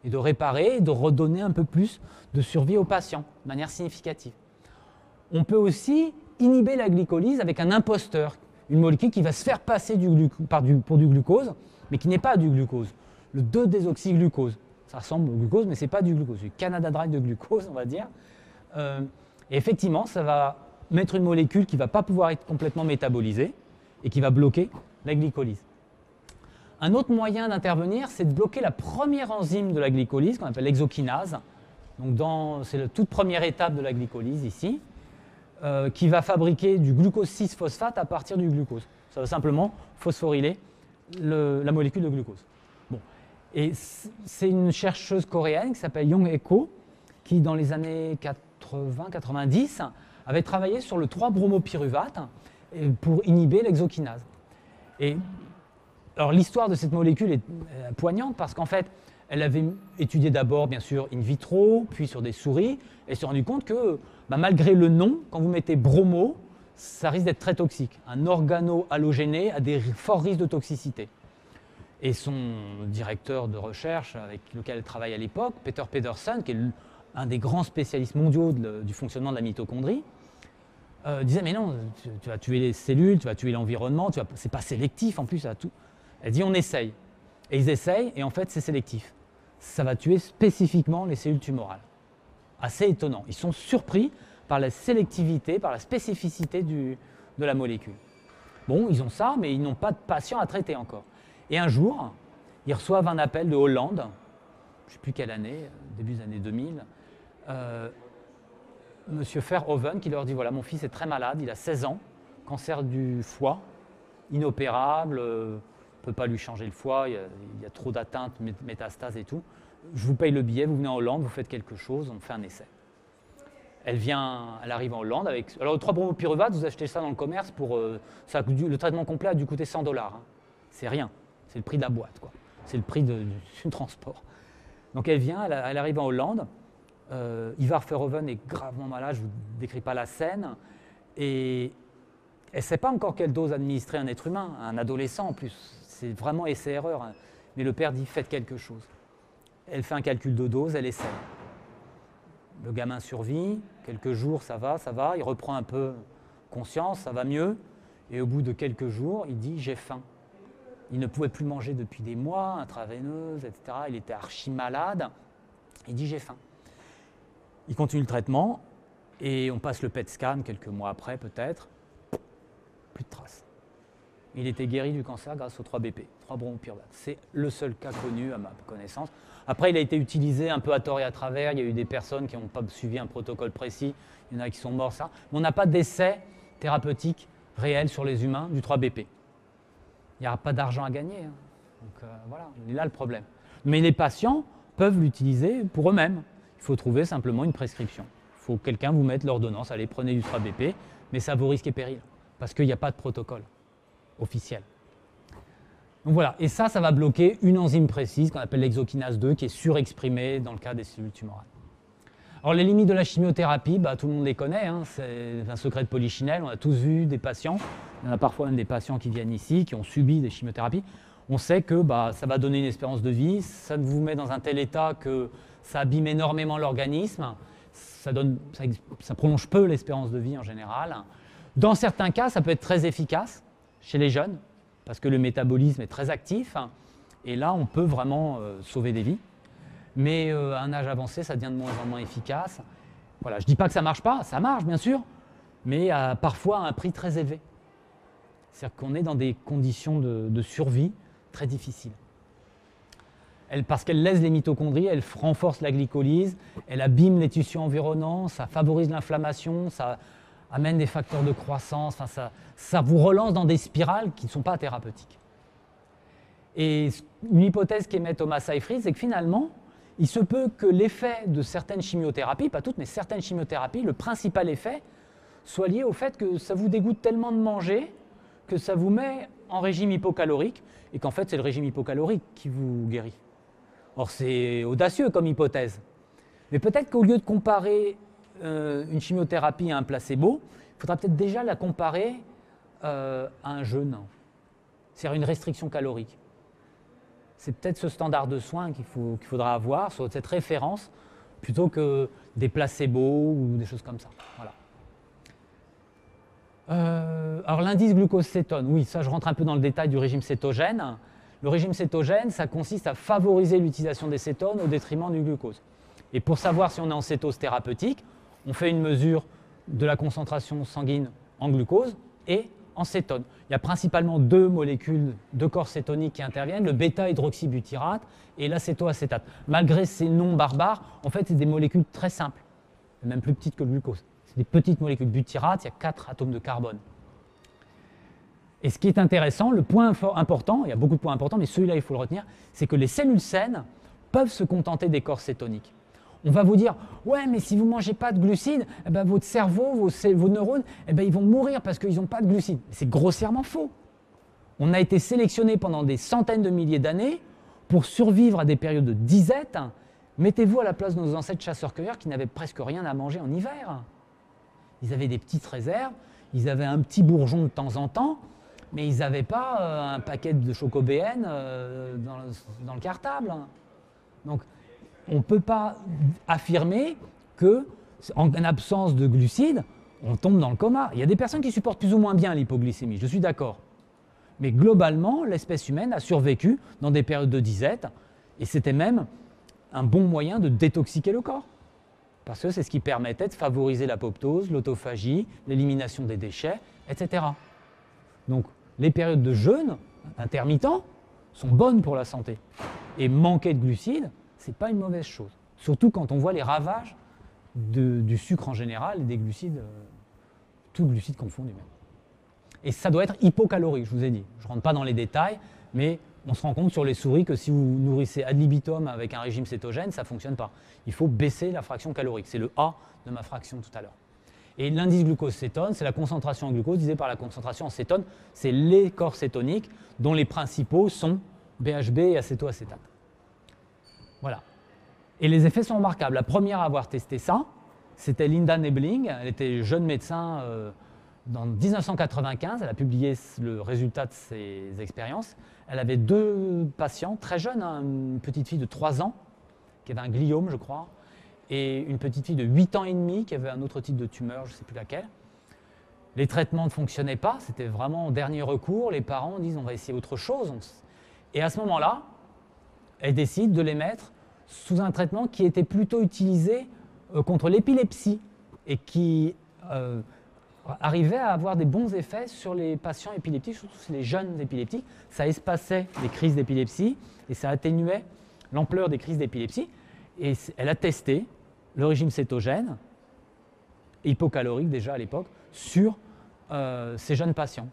et de réparer et de redonner un peu plus de survie aux patients de manière significative. On peut aussi inhiber la glycolyse avec un imposteur, une molécule qui va se faire passer pour du glucose, mais qui n'est pas du glucose, le 2-désoxyglucose. Ça ressemble au glucose, mais ce n'est pas du glucose, c'est du Canada Dry de glucose, on va dire. Et effectivement, ça va mettre une molécule qui ne va pas pouvoir être complètement métabolisée et qui va bloquer la glycolyse. Un autre moyen d'intervenir, c'est de bloquer la première enzyme de la glycolyse, qu'on appelle l'exokinase. C'est la toute première étape de la glycolyse ici, qui va fabriquer du glucose 6-phosphate à partir du glucose. Ça va simplement phosphoryler la molécule de glucose. Bon. Et c'est une chercheuse coréenne qui s'appelle Young-Hae Ko, qui dans les années 80-90 avait travaillé sur le 3-bromopyruvate pour inhiber l'exokinase. Alors l'histoire de cette molécule est poignante parce qu'en fait, elle avait étudié d'abord, bien sûr, in vitro, puis sur des souris, et s'est rendu compte que malgré le nom, quand vous mettez bromo, ça risque d'être très toxique. Un organo-halogéné a des forts risques de toxicité. Et son directeur de recherche avec lequel elle travaille à l'époque, Peter Pedersen, qui est un des grands spécialistes mondiaux du fonctionnement de la mitochondrie, disait mais non, tu vas tuer les cellules, tu vas tuer l'environnement, c'est pas sélectif en plus à tout. Elle dit on essaye. Et ils essayent et en fait c'est sélectif. Ça va tuer spécifiquement les cellules tumorales. Assez étonnant. Ils sont surpris par la sélectivité, par la spécificité de la molécule. Bon, ils ont ça, mais ils n'ont pas de patients à traiter encore. Et un jour, ils reçoivent un appel de Hollande, je ne sais plus quelle année, début des années 2000, Monsieur Verhoeven qui leur dit voilà, mon fils est très malade, il a 16 ans, cancer du foie, inopérable, on ne peut pas lui changer le foie, il y a trop d'atteintes, métastases et tout. Je vous paye le billet, vous venez en Hollande, vous faites quelque chose, on fait un essai. Elle arrive en Hollande avec. Alors, le 3-bromopyruvate, vous achetez ça dans le commerce pour. Le traitement complet a dû coûter $100. Hein. C'est rien. C'est le prix de la boîte, quoi. C'est le prix du transport. Donc, elle vient, elle arrive en Hollande. Ivar Verhoeven est gravement malade, je ne vous décris pas la scène. Et elle ne sait pas encore quelle dose administrer à un être humain, à un adolescent en plus. C'est vraiment essai-erreur. Hein. Mais le père dit faites quelque chose. Elle fait un calcul de dose, elle essaie. Le gamin survit, quelques jours ça va, il reprend un peu conscience, ça va mieux. Et au bout de quelques jours, il dit j'ai faim. Il ne pouvait plus manger depuis des mois, intraveineuse, etc. Il était archi malade. Il dit j'ai faim. Il continue le traitement et on passe le PET scan quelques mois après peut-être. Plus de traces. Il était guéri du cancer grâce aux 3-BP, 3-bromopyruvate. C'est le seul cas connu à ma connaissance. Après, il a été utilisé un peu à tort et à travers. Il y a eu des personnes qui n'ont pas suivi un protocole précis. Il y en a qui sont morts, ça. Mais on n'a pas d'essai thérapeutique réel sur les humains du 3BP. Il n'y aura pas d'argent à gagner. Hein. Donc voilà, il est là le problème. Mais les patients peuvent l'utiliser pour eux-mêmes. Il faut trouver simplement une prescription. Il faut que quelqu'un vous mette l'ordonnance. Allez, prenez du 3BP, mais ça vaut risque et péril. Parce qu'il n'y a pas de protocole officiel. Donc voilà, et ça va bloquer une enzyme précise qu'on appelle l'exokinase 2 qui est surexprimée dans le cas des cellules tumorales. Alors les limites de la chimiothérapie, tout le monde les connaît, hein, c'est un secret de Polichinelle, on a tous vu des patients, il y en a parfois même des patients qui viennent ici, qui ont subi des chimiothérapies. On sait que ça va donner une espérance de vie, ça vous met dans un tel état que ça abîme énormément l'organisme, ça prolonge peu l'espérance de vie en général. Dans certains cas, ça peut être très efficace chez les jeunes, parce que le métabolisme est très actif, et là, on peut vraiment sauver des vies. Mais à un âge avancé, ça devient de moins en moins efficace. Voilà, je ne dis pas que ça ne marche pas, ça marche bien sûr, mais parfois à un prix très élevé. C'est-à-dire qu'on est dans des conditions de survie très difficiles. Parce qu'elle lèse les mitochondries, elle renforce la glycolyse, elle abîme les tissus environnants, ça favorise l'inflammation, ça amène des facteurs de croissance, ça vous relance dans des spirales qui ne sont pas thérapeutiques. Et une hypothèse qu'émet Thomas Seyfried, c'est que finalement, il se peut que l'effet de certaines chimiothérapies, pas toutes, mais certaines chimiothérapies, le principal effet, soit lié au fait que ça vous dégoûte tellement de manger que ça vous met en régime hypocalorique et qu'en fait, c'est le régime hypocalorique qui vous guérit. Or, c'est audacieux comme hypothèse. Mais peut-être qu'au lieu de comparer une chimiothérapie à un placebo, il faudra peut-être déjà la comparer à un jeûne, c'est-à-dire une restriction calorique. C'est peut-être ce standard de soins qu'il faudra avoir sur cette référence plutôt que des placebos ou des choses comme ça. Voilà. Alors l'indice glucose-cétone, oui, ça je rentre un peu dans le détail du régime cétogène. Le régime cétogène, ça consiste à favoriser l'utilisation des cétones au détriment du glucose. Et pour savoir si on est en cétose thérapeutique, on fait une mesure de la concentration sanguine en glucose et en cétone. Il y a principalement deux molécules de corps cétoniques qui interviennent, le bêta-hydroxybutyrate et l'acétoacétate. Malgré ces noms barbares, en fait, c'est des molécules très simples, même plus petites que le glucose. C'est des petites molécules butyrate, il y a 4 atomes de carbone. Et ce qui est intéressant, le point important, il y a beaucoup de points importants, mais celui-là, il faut le retenir, c'est que les cellules saines peuvent se contenter des corps cétoniques. On va vous dire, ouais, mais si vous ne mangez pas de glucides, eh ben, votre cerveau, vos neurones, eh ben, ils vont mourir parce qu'ils n'ont pas de glucides. C'est grossièrement faux. On a été sélectionné pendant des centaines de milliers d'années pour survivre à des périodes de disette. Mettez-vous à la place de nos ancêtres chasseurs-cueilleurs qui n'avaient presque rien à manger en hiver. Ils avaient des petites réserves, ils avaient un petit bourgeon de temps en temps, mais ils n'avaient pas un paquet de Choco-BN dans le cartable. Donc, on ne peut pas affirmer qu'en absence de glucides, on tombe dans le coma. Il y a des personnes qui supportent plus ou moins bien l'hypoglycémie, je suis d'accord. Mais globalement, l'espèce humaine a survécu dans des périodes de disette, et c'était même un bon moyen de détoxiquer le corps. Parce que c'est ce qui permettait de favoriser l'apoptose, l'autophagie, l'élimination des déchets, etc. Donc, les périodes de jeûne intermittent sont bonnes pour la santé. Et manquer de glucides, ce n'est pas une mauvaise chose. Surtout quand on voit les ravages du sucre en général et des glucides, tous glucides confondus même. Et ça doit être hypocalorique, je vous ai dit. Je ne rentre pas dans les détails, mais on se rend compte sur les souris que si vous nourrissez ad libitum avec un régime cétogène, ça ne fonctionne pas. Il faut baisser la fraction calorique. C'est le A de ma fraction tout à l'heure. Et l'indice glucose-cétone, c'est la concentration en glucose divisée par la concentration en cétone. C'est les corps cétoniques dont les principaux sont BHB et acétoacétate. Voilà. Et les effets sont remarquables. La première à avoir testé ça, c'était Linda Nebling. Elle était jeune médecin en 1995. Elle a publié le résultat de ses expériences. Elle avait 2 patients très jeunes, hein, une petite fille de 3 ans qui avait un gliome, je crois, et une petite fille de 8 ans et demi qui avait un autre type de tumeur, je ne sais plus laquelle. Les traitements ne fonctionnaient pas, c'était vraiment en dernier recours. Les parents disent on va essayer autre chose. Et à ce moment-là, elle décide de les mettre sous un traitement qui était plutôt utilisé contre l'épilepsie et qui arrivait à avoir des bons effets sur les patients épileptiques, surtout sur les jeunes épileptiques. Ça espaçait les crises d'épilepsie et ça atténuait l'ampleur des crises d'épilepsie. Et elle a testé le régime cétogène, hypocalorique déjà à l'époque, sur ces jeunes patients,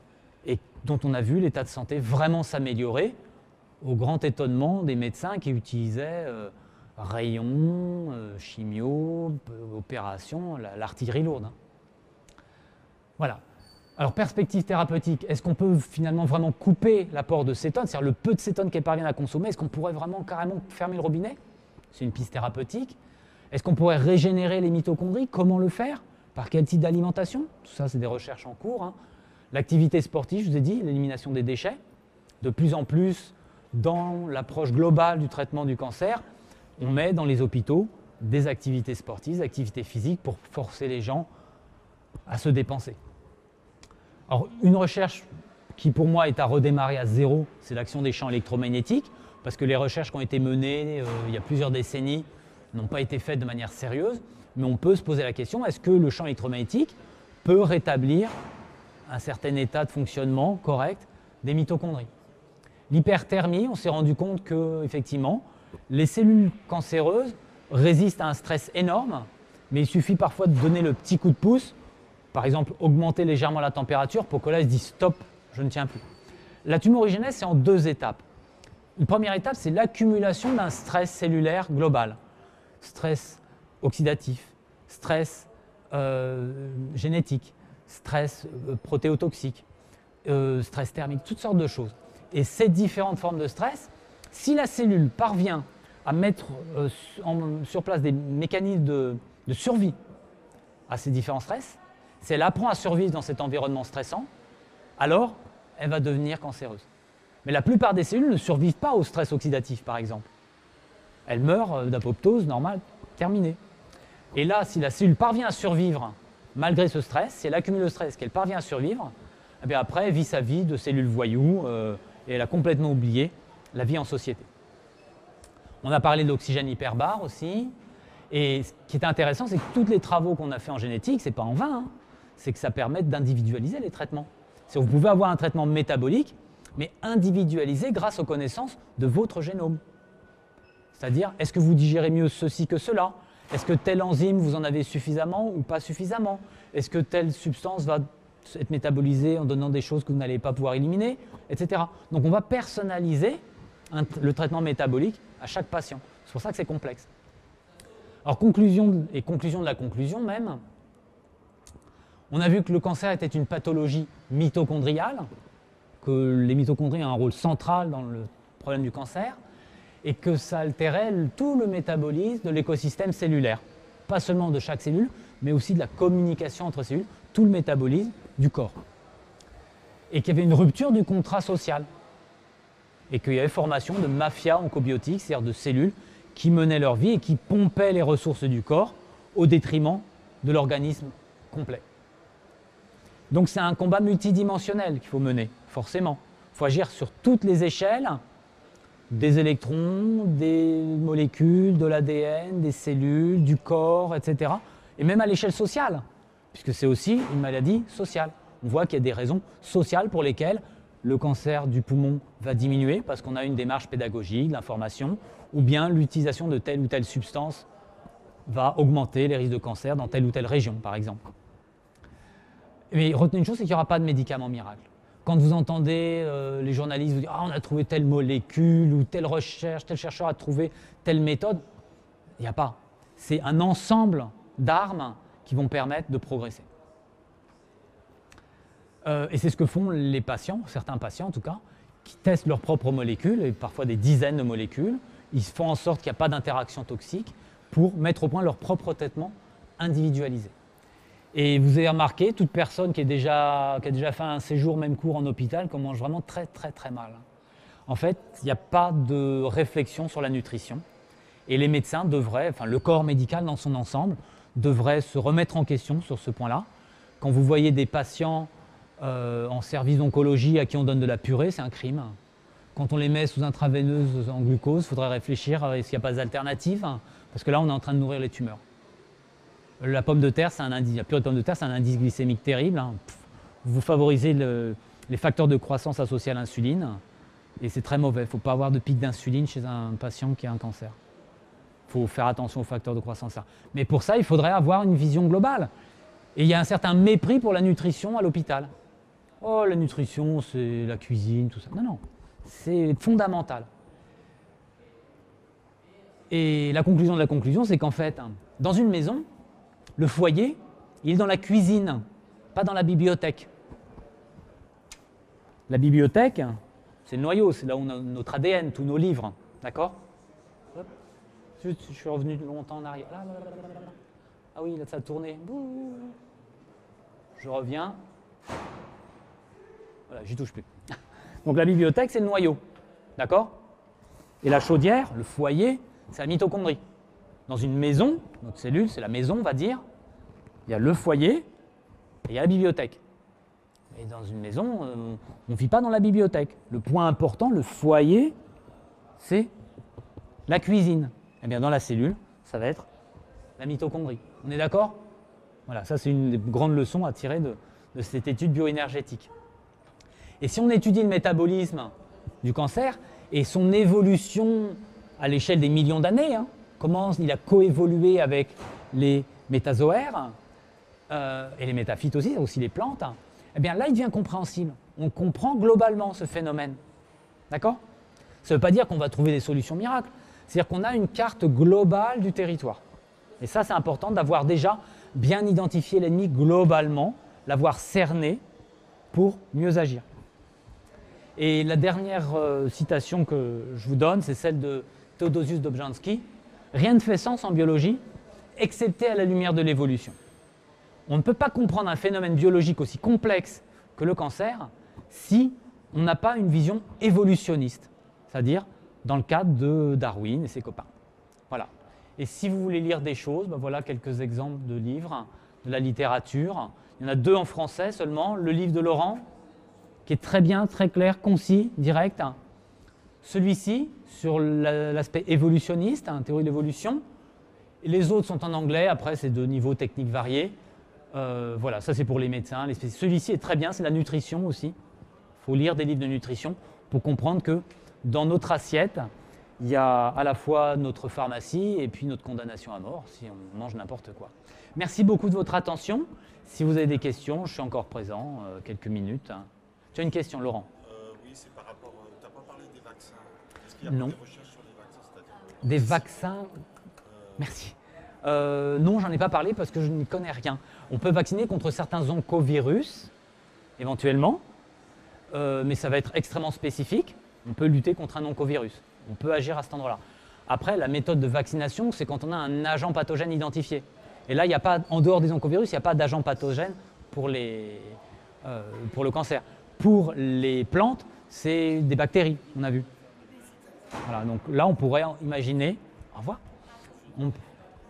et dont on a vu l'état de santé vraiment s'améliorer, au grand étonnement des médecins qui utilisaient rayons, chimio, opérations, l'artillerie lourde. Hein. Voilà. Alors, perspective thérapeutique, est-ce qu'on peut finalement vraiment couper l'apport de cétone, c'est-à-dire le peu de cétone qu'elle parvient à consommer, est-ce qu'on pourrait vraiment carrément fermer le robinet? C'est une piste thérapeutique. Est-ce qu'on pourrait régénérer les mitochondries? Comment le faire? Par quel type d'alimentation? Tout ça, c'est des recherches en cours. Hein. L'activité sportive, je vous ai dit, l'élimination des déchets. De plus en plus, dans l'approche globale du traitement du cancer, on met dans les hôpitaux des activités sportives, des activités physiques pour forcer les gens à se dépenser. Alors, une recherche qui, pour moi, est à redémarrer à zéro, c'est l'action des champs électromagnétiques, parce que les recherches qui ont été menées il y a plusieurs décennies n'ont pas été faites de manière sérieuse, mais on peut se poser la question, est-ce que le champ électromagnétique peut rétablir un certain état de fonctionnement correct des mitochondries? L'hyperthermie, on s'est rendu compte que, effectivement, les cellules cancéreuses résistent à un stress énorme, mais il suffit parfois de donner le petit coup de pouce, par exemple augmenter légèrement la température pour que là, ils se disent stop, je ne tiens plus. La tumorigénèse, c'est en 2 étapes. Une première étape, c'est l'accumulation d'un stress cellulaire global. Stress oxydatif, stress génétique, stress protéotoxique, stress thermique, toutes sortes de choses. Et ces différentes formes de stress, si la cellule parvient à mettre sur place des mécanismes de survie à ces différents stress, si elle apprend à survivre dans cet environnement stressant, alors elle va devenir cancéreuse. Mais la plupart des cellules ne survivent pas au stress oxydatif, par exemple. Elles meurent d'apoptose normale, terminée. Et là, si la cellule parvient à survivre malgré ce stress, si elle accumule le stress, qu'elle parvient à survivre, eh bien après, elle vit sa vie de cellule voyou et elle a complètement oublié la vie en société. On a parlé de l'oxygène hyperbare aussi. Et ce qui est intéressant, c'est que tous les travaux qu'on a fait en génétique, ce n'est pas en vain, hein, c'est que ça permet d'individualiser les traitements. Vous pouvez avoir un traitement métabolique, mais individualisé grâce aux connaissances de votre génome. C'est-à-dire, est-ce que vous digérez mieux ceci que cela? Est-ce que telle enzyme, vous en avez suffisamment ou pas suffisamment? Est-ce que telle substance va être métabolisée en donnant des choses que vous n'allez pas pouvoir éliminer, etc. Donc on va personnaliser le traitement métabolique à chaque patient. C'est pour ça que c'est complexe. Alors conclusion de la conclusion même, on a vu que le cancer était une pathologie mitochondriale, que les mitochondries ont un rôle central dans le problème du cancer, et que ça altérait tout le métabolisme de l'écosystème cellulaire. Pas seulement de chaque cellule, mais aussi de la communication entre cellules, tout le métabolisme du corps. Et qu'il y avait une rupture du contrat social. Et qu'il y avait formation de mafias oncobiotiques, c'est-à-dire de cellules qui menaient leur vie et qui pompaient les ressources du corps au détriment de l'organisme complet. Donc c'est un combat multidimensionnel qu'il faut mener, forcément. Il faut agir sur toutes les échelles, des électrons, des molécules, de l'ADN, des cellules, du corps, etc. Et même à l'échelle sociale, puisque c'est aussi une maladie sociale. On voit qu'il y a des raisons sociales pour lesquelles le cancer du poumon va diminuer, parce qu'on a une démarche pédagogique, l'information, ou bien l'utilisation de telle ou telle substance va augmenter les risques de cancer dans telle ou telle région, par exemple. Mais retenez une chose, c'est qu'il n'y aura pas de médicament miracle. Quand vous entendez les journalistes vous dire « Ah, on a trouvé telle molécule ou telle recherche, tel chercheur a trouvé telle méthode », il n'y a pas. C'est un ensemble d'armes qui vont permettre de progresser. Et c'est ce que font les patients, certains patients en tout cas, qui testent leurs propres molécules, et parfois des dizaines de molécules. Ils font en sorte qu'il n'y a pas d'interaction toxique pour mettre au point leur propre traitement individualisé. Et vous avez remarqué, toute personne qui a déjà fait un séjour, même court en hôpital, mange vraiment très très très mal. En fait, il n'y a pas de réflexion sur la nutrition. Et les médecins devraient, enfin le corps médical dans son ensemble, devrait se remettre en question sur ce point-là. Quand vous voyez des patients en service d'oncologie à qui on donne de la purée, c'est un crime. Quand on les met sous intraveineuse en glucose, il faudrait réfléchir à est-ce qu'il n'y a pas d'alternative, parce que là on est en train de nourrir les tumeurs. La pomme de terre, c'est un indice, la purée de pomme de terre, c'est un indice glycémique terrible. Hein. Vous favorisez les facteurs de croissance associés à l'insuline. Et c'est très mauvais. Il ne faut pas avoir de pic d'insuline chez un patient qui a un cancer. Il faut faire attention aux facteurs de croissance. Mais pour ça, il faudrait avoir une vision globale. Et il y a un certain mépris pour la nutrition à l'hôpital. Oh, la nutrition, c'est la cuisine, tout ça. Non, non, c'est fondamental. Et la conclusion de la conclusion, c'est qu'en fait, dans une maison, le foyer, il est dans la cuisine, pas dans la bibliothèque. La bibliothèque, c'est le noyau, c'est là où on a notre ADN, tous nos livres. D'accord ? Je suis revenu longtemps en arrière. Là. Ah oui, là, ça a tourné. Je reviens. Voilà, j'y touche plus. Donc la bibliothèque, c'est le noyau. D'accord ? Et la chaudière, le foyer, c'est la mitochondrie. Dans une maison, notre cellule, c'est la maison, on va dire. Il y a le foyer et il y a la bibliothèque. Et dans une maison, on ne vit pas dans la bibliothèque. Le point important, le foyer, c'est la cuisine. Eh bien, dans la cellule, ça va être la mitochondrie. On est d'accord ? Voilà, ça c'est une des grandes leçons à tirer de cette étude bioénergétique. Et si on étudie le métabolisme du cancer et son évolution à l'échelle des millions d'années, comment il a coévolué avec les métazoaires et les métaphytes aussi les plantes, eh bien là il devient compréhensible. On comprend globalement ce phénomène. D'accord ? Ça ne veut pas dire qu'on va trouver des solutions miracles. C'est-à-dire qu'on a une carte globale du territoire. Et ça, c'est important d'avoir déjà bien identifié l'ennemi globalement, l'avoir cerné pour mieux agir. Et la dernière citation que je vous donne, c'est celle de Theodosius Dobzhansky. Rien ne fait sens en biologie, excepté à la lumière de l'évolution. On ne peut pas comprendre un phénomène biologique aussi complexe que le cancer si on n'a pas une vision évolutionniste, c'est-à-dire dans le cadre de Darwin et ses copains. Voilà. Et si vous voulez lire des choses, ben voilà quelques exemples de livres, de la littérature. Il y en a 2 en français seulement. Le livre de Laurent, qui est très bien, très clair, concis, direct. Celui-ci, sur l'aspect évolutionniste, théorie de l'évolution. Et les autres sont en anglais, après c'est de niveaux techniques variés. Voilà, ça c'est pour les médecins. Celui-ci est très bien, c'est la nutrition aussi. Il faut lire des livres de nutrition pour comprendre que dans notre assiette, il y a à la fois notre pharmacie et puis notre condamnation à mort si on mange n'importe quoi. Merci beaucoup de votre attention. Si vous avez des questions, je suis encore présent, quelques minutes. Tu as une question, Laurent? Oui, c'est par rapport. Tu n'as pas parlé des vaccins. Est-ce qu'il y a Non. des recherches sur les vaccins? Des vaccins? Merci. Non, j'en ai pas parlé parce que je n'y connais rien. On peut vacciner contre certains oncovirus, éventuellement, mais ça va être extrêmement spécifique. On peut lutter contre un oncovirus. On peut agir à cet endroit-là. Après, la méthode de vaccination, c'est quand on a un agent pathogène identifié. Et là, il n'y a pas, en dehors des oncovirus, il n'y a pas d'agent pathogène pour le cancer. Pour les plantes, c'est des bactéries, on a vu. Voilà, donc là, on pourrait imaginer. Au revoir.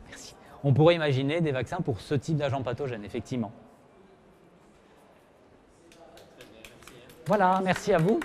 Merci. On pourrait imaginer des vaccins pour ce type d'agent pathogène, effectivement. Voilà, merci à vous.